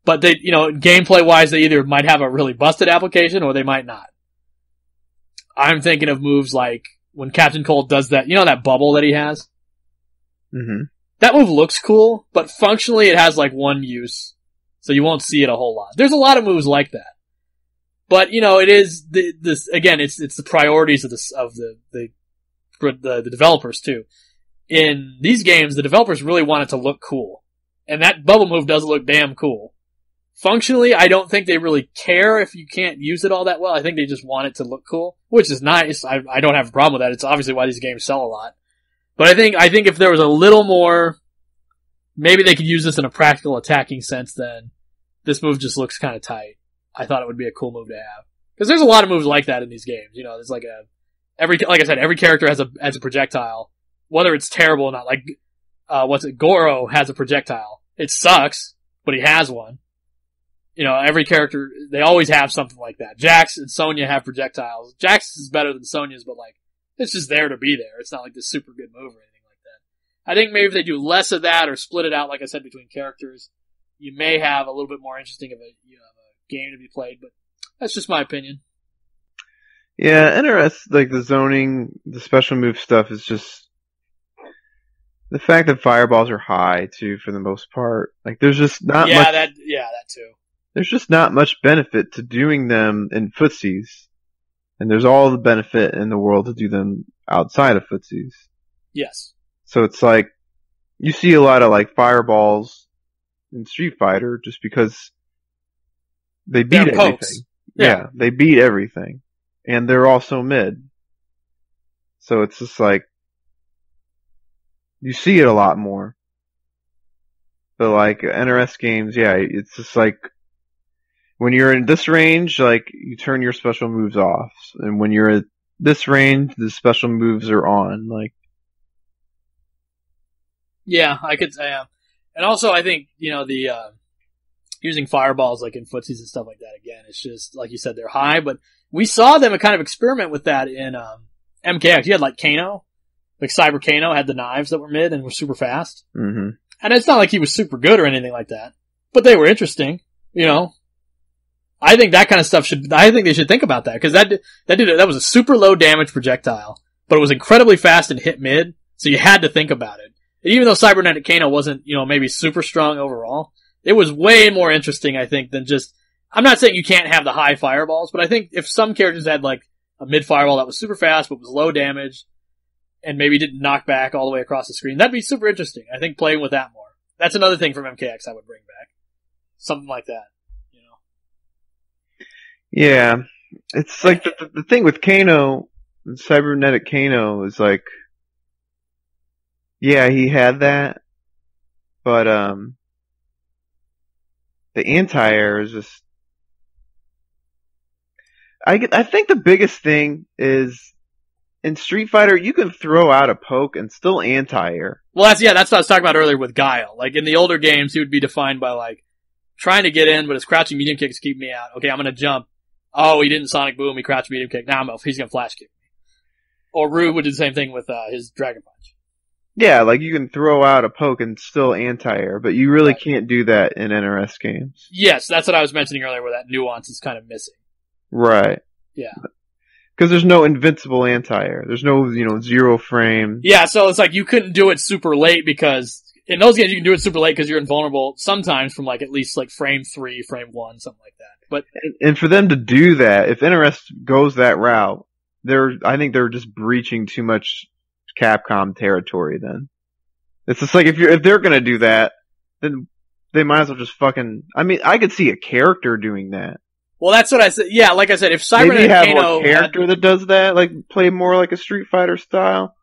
but they, gameplay wise, they either might have a really busted application or they might not. I'm thinking of moves like when Captain Cold does that, that bubble that he has? Mm-hmm. That move looks cool, but functionally it has like one use. So you won't see it a whole lot. There's a lot of moves like that. But, it is again, it's the priorities of the developers too. In these games, the developers really want it to look cool. And that bubble move does look damn cool. Functionally, I don't think they really care if you can't use it all that well. I think they just want it to look cool, which is nice. I don't have a problem with that. It's obviously why these games sell a lot. But I think if there was a little more, maybe they could use this in a practical attacking sense, then this move just looks kind of tight. I thought it would be a cool move to have. Because there's a lot of moves like that in these games. There's like like I said, every character has a projectile. Whether it's terrible or not. Like, Goro has a projectile. It sucks, but he has one. Every character, they always have something like that. Jax and Sonya have projectiles. Jax is better than Sonya's, but like, it's just there to be there. It's not like this super good move or anything like that. I think maybe if they do less of that or split it out, like I said, between characters, you may have a little bit more interesting of a game to be played, but that's just my opinion. Yeah, NRS, like the zoning, the special move stuff is just the fact that fireballs are high too, for the most part. Like there's just not much. That too. There's just not much benefit to doing them in footsies. And there's all the benefit in the world to do them outside of footsies. Yes. So it's like, you see a lot of like fireballs in Street Fighter just because they beat everything. Pokes. Yeah, they beat everything. And they're also mid. So it's just like, you see it a lot more. But like NRS games, yeah, it's just like, when you're in this range, like, you turn your special moves off. And when you're at this range, the special moves are on. Like, yeah, I could say, and also I think, the, using fireballs like in footsies and stuff like that, again, it's just, like you said, they're high, but we saw them kind of experiment with that in, MKX. You had like Kano, like Cyber Kano had the knives that were mid and were super fast. Mm-hmm. And it's not like he was super good or anything like that, but they were interesting, I think that kind of stuff I think they should think about that, because that was a super low damage projectile, but it was incredibly fast and hit mid, so you had to think about it. And even though Cybernetic Kano wasn't, maybe super strong overall, it was way more interesting, I think, than just, I'm not saying you can't have the high fireballs, but I think if some characters had like a mid fireball that was super fast but was low damage, and maybe didn't knock back all the way across the screen. That'd be super interesting. I think playing with that more. That's another thing from MKX I would bring back. Something like that, you know. Yeah. It's like the thing with Kano, cybernetic Kano is like, yeah, he had that, but the anti-air is just. I think the biggest thing is in Street Fighter you can throw out a poke and still anti-air. Well, that's what I was talking about earlier with Guile. Like in the older games, he would be defined by like trying to get in, but his crouching medium kicks keep me out. Okay, I'm gonna jump. Oh, he didn't Sonic Boom. He crouched medium kick. Now he's gonna flash kick me. Or Rue would do the same thing with his Dragon Punch. Yeah, like you can throw out a poke and still anti-air, but you really can't do that in NRS games. Yes, that's what I was mentioning earlier, where that nuance is kind of missing. Right. Yeah. Because there's no invincible anti-air. There's no, zero frame. Yeah, so it's like you couldn't do it super late because in those games you can do it super late because you're invulnerable sometimes from like at least like frame 3, frame 1, something like that. But and for them to do that, if NRS goes that route, I think they're just breaching too much Capcom territory then. It's just like if they're gonna do that, then they might as well just fucking. I mean, I could see a character doing that. Well, that's what I said. Yeah, like I said, if Maybe Cybernetic have Kano a character that does that, like play more like a Street Fighter style.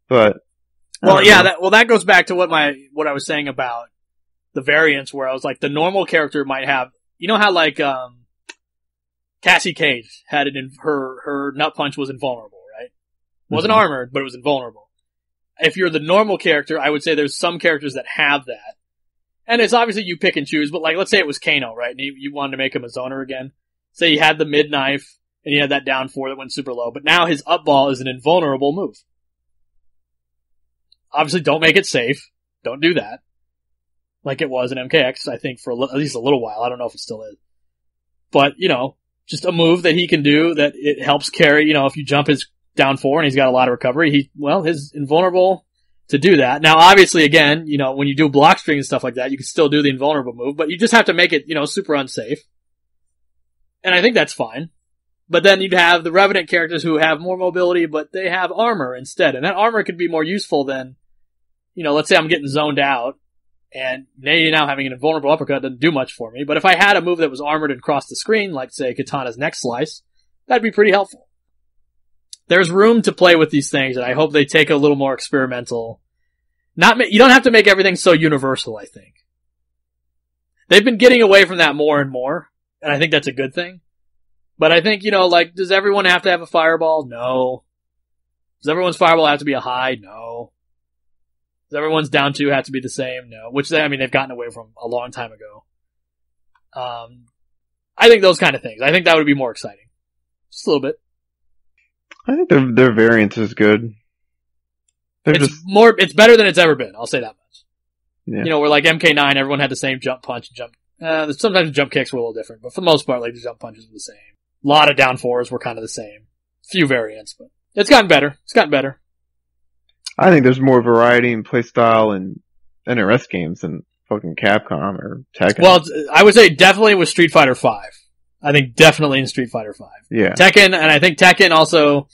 But that goes back to what I was saying about the variants, where I was like, the normal character might have, you know how like Cassie Cage had it in her nut punch was invulnerable, right? Wasn't armored, but it was invulnerable. If you're the normal character, I would say there's some characters that have that. And it's obviously you pick and choose, but like, let's say it was Kano, right? And you wanted to make him a zoner again. Say he had the mid knife, and he had that down 4 that went super low, but now his up ball is an invulnerable move. Obviously don't make it safe. Don't do that. Like it was in MKX, I think, for at least a little while. I don't know if it still is. But, just a move that he can do that it helps carry, if you jump his down 4 and he's got a lot of recovery, his invulnerable to do that. Now, obviously, again, when you do block string and stuff like that, you can still do the invulnerable move, but you just have to make it, super unsafe. And I think that's fine. But then you'd have the Revenant characters who have more mobility, but they have armor instead. And that armor could be more useful than, let's say I'm getting zoned out, and maybe now having an invulnerable uppercut doesn't do much for me. But if I had a move that was armored and crossed the screen, like, say, Katana's Neck Slice, that'd be pretty helpful. There's room to play with these things, and I hope they take a little more experimental. You don't have to make everything so universal, I think. They've been getting away from that more and more, and I think that's a good thing. But I think, does everyone have to have a fireball? No. Does everyone's fireball have to be a high? No. Does everyone's down 2 have to be the same? No. Which, they've gotten away from a long time ago. I think those kind of things. I think that would be more exciting. Just a little bit. I think their variance is good. It's better than it's ever been. I'll say that much. Yeah. Where like MK9, everyone had the same jump punch and jump. Sometimes the jump kicks were a little different, but for the most part, like the jump punches were the same. A lot of down 4s were kind of the same. Few variants, but it's gotten better. I think there's more variety in playstyle in NRS games than fucking Capcom or Tekken. Well, I would say definitely with Street Fighter 5. I think definitely in Street Fighter 5. Yeah. Tekken, and I think Tekken also,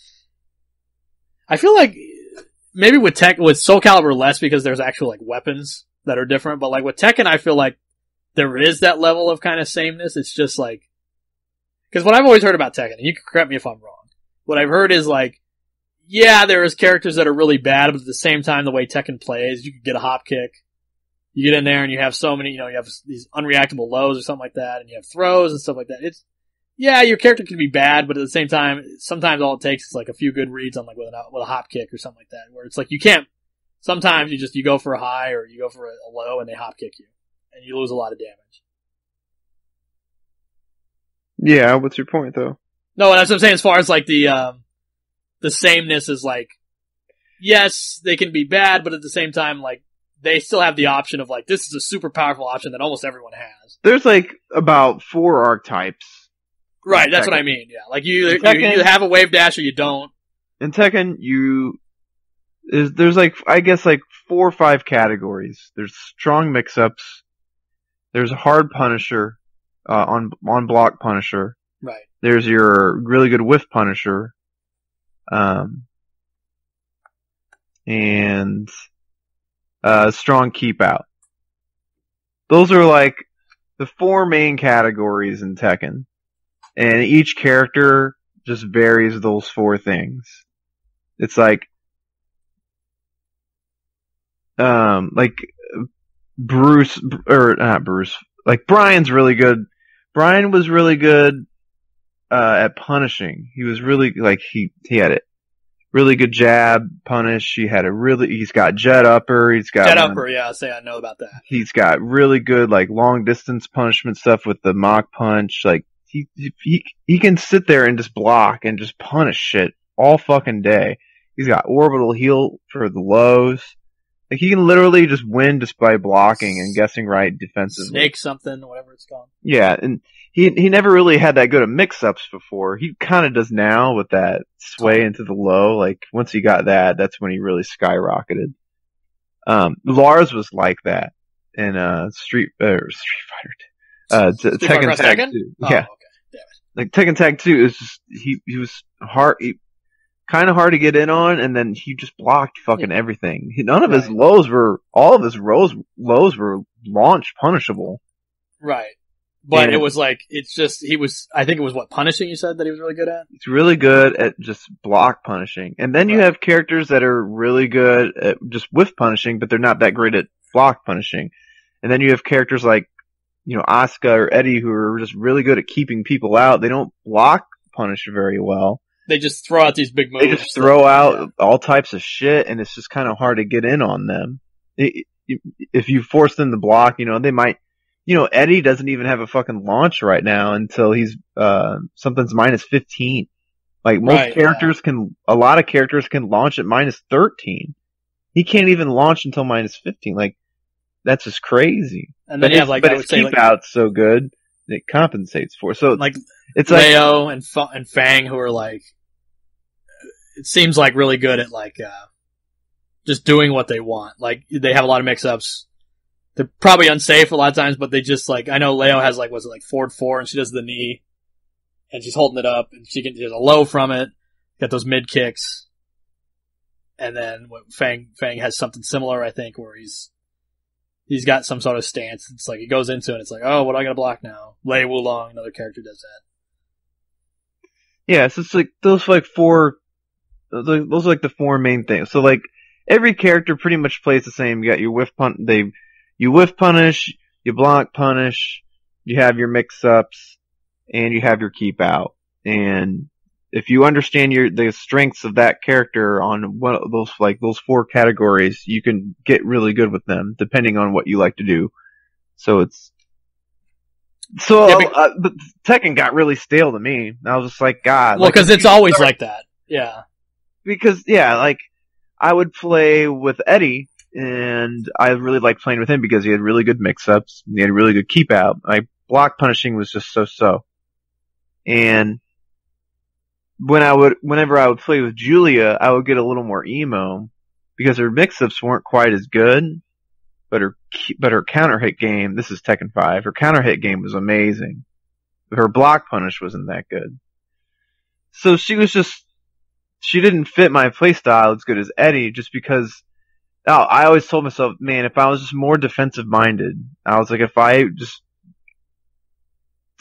I feel like maybe with Soul Calibur less because there's actual like weapons that are different, but like with Tekken I feel like there is that level of kind of sameness. It's just like, because what I've always heard about Tekken, and you can correct me if I'm wrong, what I've heard is like, yeah, there is characters that are really bad, but at the same time the way Tekken plays, you could get a hop kick. You get in there and you have so many, you have these unreactable lows or something like that, and you have throws and stuff like that. Your character can be bad, but at the same time, sometimes all it takes is like a few good reads on like with a hop kick or something like that, where it's like you can't, sometimes you go for a high or you go for a low and they hop kick you, and you lose a lot of damage. Yeah, what's your point though? No, that's what I'm saying as far as like the sameness is like, yes, they can be bad, but at the same time, like, they still have the option of like, this is a super powerful option that almost everyone has. There's like about 4 archetypes. Right, that's what I mean, yeah. Like you have a wave dash or you don't. In Tekken, there's like, I guess like 4 or 5 categories. There's strong mix-ups. There's hard Punisher, on block Punisher. Right. There's your really good whiff punisher, um, and strong keep out. Those are like the four main categories in Tekken, and each character just varies those four things. It's like Bruce, or not Bruce, like Brian's really good. Brian was really good, at punishing. He was really, like, he had it. Really good jab, punish. He's got jet upper, Jet upper, yeah, I'll say I know about that. he's got really good, like, long distance punishment stuff with the mock punch. Like, he can sit there and just block and just punish shit all fucking day. He's got orbital heal for the lows. Like, he can literally just win just by blocking and guessing right defensively. Snake something, whatever it's called. Yeah, and he never really had that good of mix-ups before. He kind of does now with that sway into the low. Like, once he got that, that's when he really skyrocketed. Lars was like that in Street Fighter. Tekken Tag 2. Oh, Yeah. okay. Damn it. Like, Tekken Tag 2 is just, he was kind of hard to get in on, and then he just blocked fucking everything. None of his lows were, all of his lows were launch punishable. Right. But it was like, I think it was what, punishing you said that he was really good at? He's really good at just block punishing. And then you have characters that are really good at just whiff punishing, but they're not that great at block punishing. And then you have characters like, Asuka or Eddie who are just really good at keeping people out. They don't block punish very well. They just throw out these big moves. They just throw out all types of shit, and it's just kind of hard to get in on them. If you force them to block, they might. Eddie doesn't even have a fucking launch right now until he's something's minus 15. Like most characters a lot of characters can launch at minus 13. He can't even launch until minus 15. Like, that's just crazy. And then you have, like, but his keep out's so good it compensates for. So like it's Leo and Fang, who are like, it seems like really good at like just doing what they want. Like, they have a lot of mix-ups. They're probably unsafe a lot of times, but they just, like, I know Leo has, like, was it like forward 4, and she does the knee, and she's holding it up, and she can do a low from it, got those mid kicks, and then Fang has something similar, I think, where he's got some sort of stance. It's like he goes into it, and it's like, oh, what do I gotta block now? Lei Wulong, another character, does that. Yeah, so it's like those are like the four main things. So, like, every character pretty much plays the same. You got your you whiff punish, you block punish, you have your mix-ups, and you have your keep out. And if you understand the strengths of that character on one of those four categories, you can get really good with them, depending on what you like to do. So but Tekken got really stale to me. I was just like, God. Well, because it's always like that. Yeah. Because, like, I would play with Eddie, and I really liked playing with him because he had really good mix-ups, and he had really good keep-out. Block punishing was just so-so. And whenever I would play with Julia, I would get a little more emo, because her mix-ups weren't quite as good, but her counter-hit game, this is Tekken 5, her counter-hit game was amazing. Her block punish wasn't that good. So she didn't fit my playstyle as good as Eddie, just because I always told myself, man, if I was just more defensive minded, I was like, if I just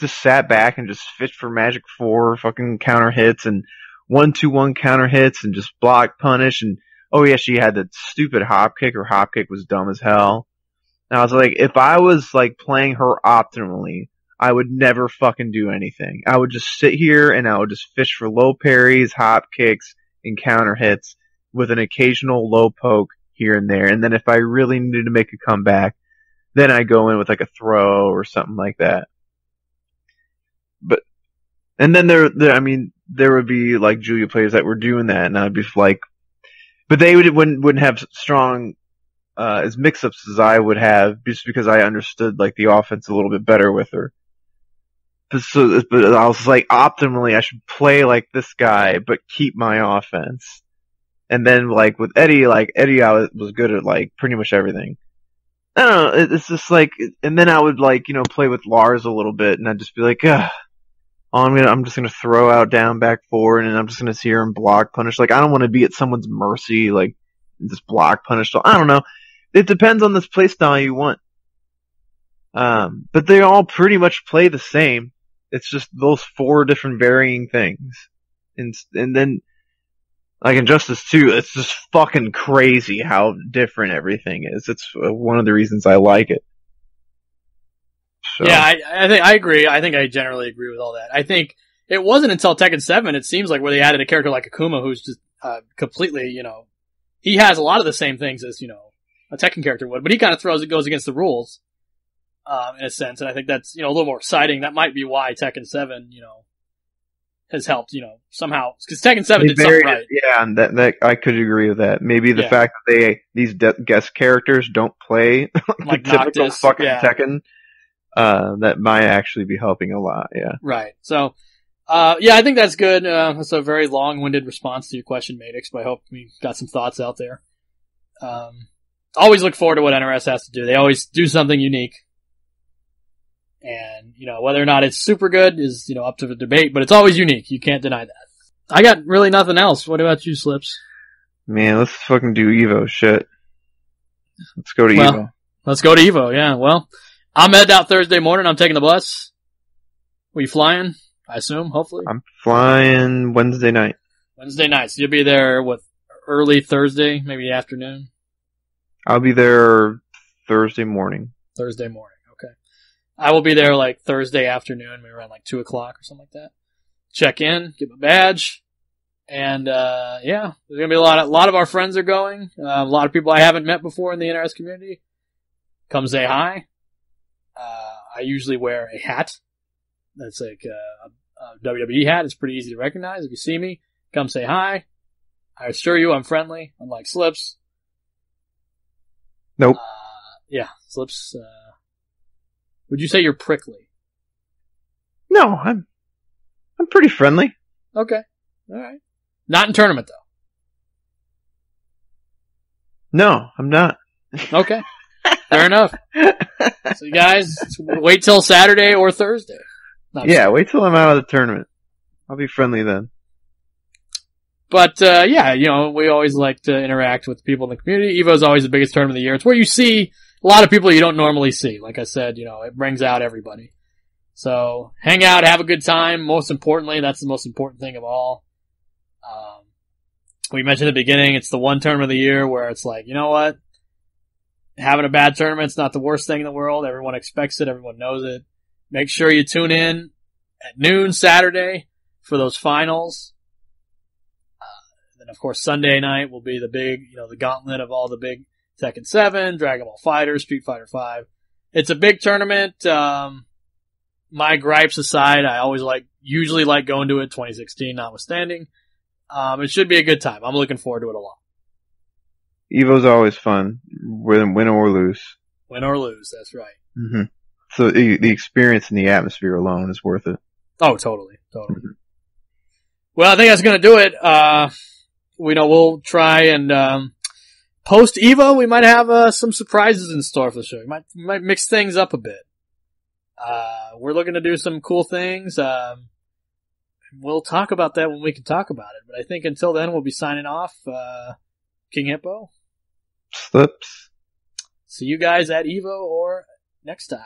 sat back and just fished for Magic 4 fucking counter hits and 1-2-1 counter hits and just block punish, and oh yeah, she had that stupid hop kick. Her hop kick was dumb as hell. And I was like, if I was like playing her optimally, I would never fucking do anything. I would just sit here and I would just fish for low parries, hop kicks, and counter hits with an occasional low poke here and there. And then if I really needed to make a comeback, then I go in with like a throw or something like that. And then there would be like Julia players that were doing that, and I'd be like, but they wouldn't have strong as mix-ups as I would have, just because I understood like the offense a little bit better with her. But I was like, optimally, I should play like this guy, but keep my offense. And then like with Eddie, I was good at like pretty much everything. I don't know, it's just like, and then I would like, play with Lars a little bit, and I'd just be like, ugh. I'm just gonna throw out down back forward, and I'm just gonna see her and block punish. Like I don't want to be at someone's mercy, like this block punish. So I don't know. It depends on this playstyle you want. But they all pretty much play the same. It's just those 4 different varying things, and then like Injustice 2, it's just fucking crazy how different everything is. It's one of the reasons I like it. So. Yeah, I think I agree. I think I generally agree with all that. I think it wasn't until Tekken 7, it seems like, where they added a character like Akuma, who's just completely, he has a lot of the same things as, a Tekken character would, but he kind of goes against the rules, in a sense, and I think that's, a little more exciting. That might be why Tekken 7, has helped, somehow, because Tekken 7 did something right. Yeah, and that I could agree with that. Maybe the fact that these guest characters don't play like the typical Noctis, fucking Tekken, that might actually be helping a lot, yeah. Right. So, I think that's good. That's a very long-winded response to your question, Madix, but I hope we got some thoughts out there. Always look forward to what NRS has to do. They always do something unique. And, whether or not it's super good is, up to the debate, but it's always unique. You can't deny that. I got really nothing else. What about you, Slips? Man, let's fucking do Evo shit. Let's go to Evo. Let's go to Evo, yeah. Well, I'm headed out Thursday morning. I'm taking the bus. Were you flying? I assume, hopefully. I'm flying Wednesday night. Wednesday night. So you'll be there, early Thursday, maybe afternoon? I'll be there Thursday morning. Thursday morning. I will be there Thursday afternoon, maybe around 2 o'clock or something like that. Check in, get my badge, and there's gonna be a lot of our friends are going. A lot of people I haven't met before in the NRS community. Come say hi. I usually wear a hat. That's a WWE hat. It's pretty easy to recognize. If you see me, come say hi. I assure you I'm friendly, unlike Slips. Nope. Slips, would you say you're prickly? No, I'm pretty friendly. Okay. Alright. Not in tournament, though. No, I'm not. Okay. Fair enough. So you guys, wait till Saturday or Thursday. Wait till I'm out of the tournament. I'll be friendly then. But, we always like to interact with people in the community. EVO's always the biggest tournament of the year. It's where you see a lot of people you don't normally see. Like I said, it brings out everybody. So, hang out, have a good time. Most importantly, that's the most important thing of all. We mentioned at the beginning, it's the one tournament of the year where it's like, you know what? Having a bad tournament's not the worst thing in the world. Everyone expects it. Everyone knows it. Make sure you tune in at noon Saturday for those finals. Then, of course, Sunday night will be the big, the gauntlet of all the big Tekken 7, Dragon Ball FighterZ, Street Fighter 5. It's a big tournament. My gripes aside, I usually like going to it, 2016 notwithstanding. It should be a good time. I'm looking forward to it a lot. Evo's always fun, win or lose. Win or lose, that's right. Mm-hmm. So the experience and the atmosphere alone is worth it. Oh, totally. Mm-hmm. Well, I think that's going to do it. We'll try and post Evo. We might have some surprises in store for the show. We might mix things up a bit. We're looking to do some cool things. We'll talk about that when we can talk about it. But I think until then, we'll be signing off. King Hippo. Slips. See you guys at Evo or next time.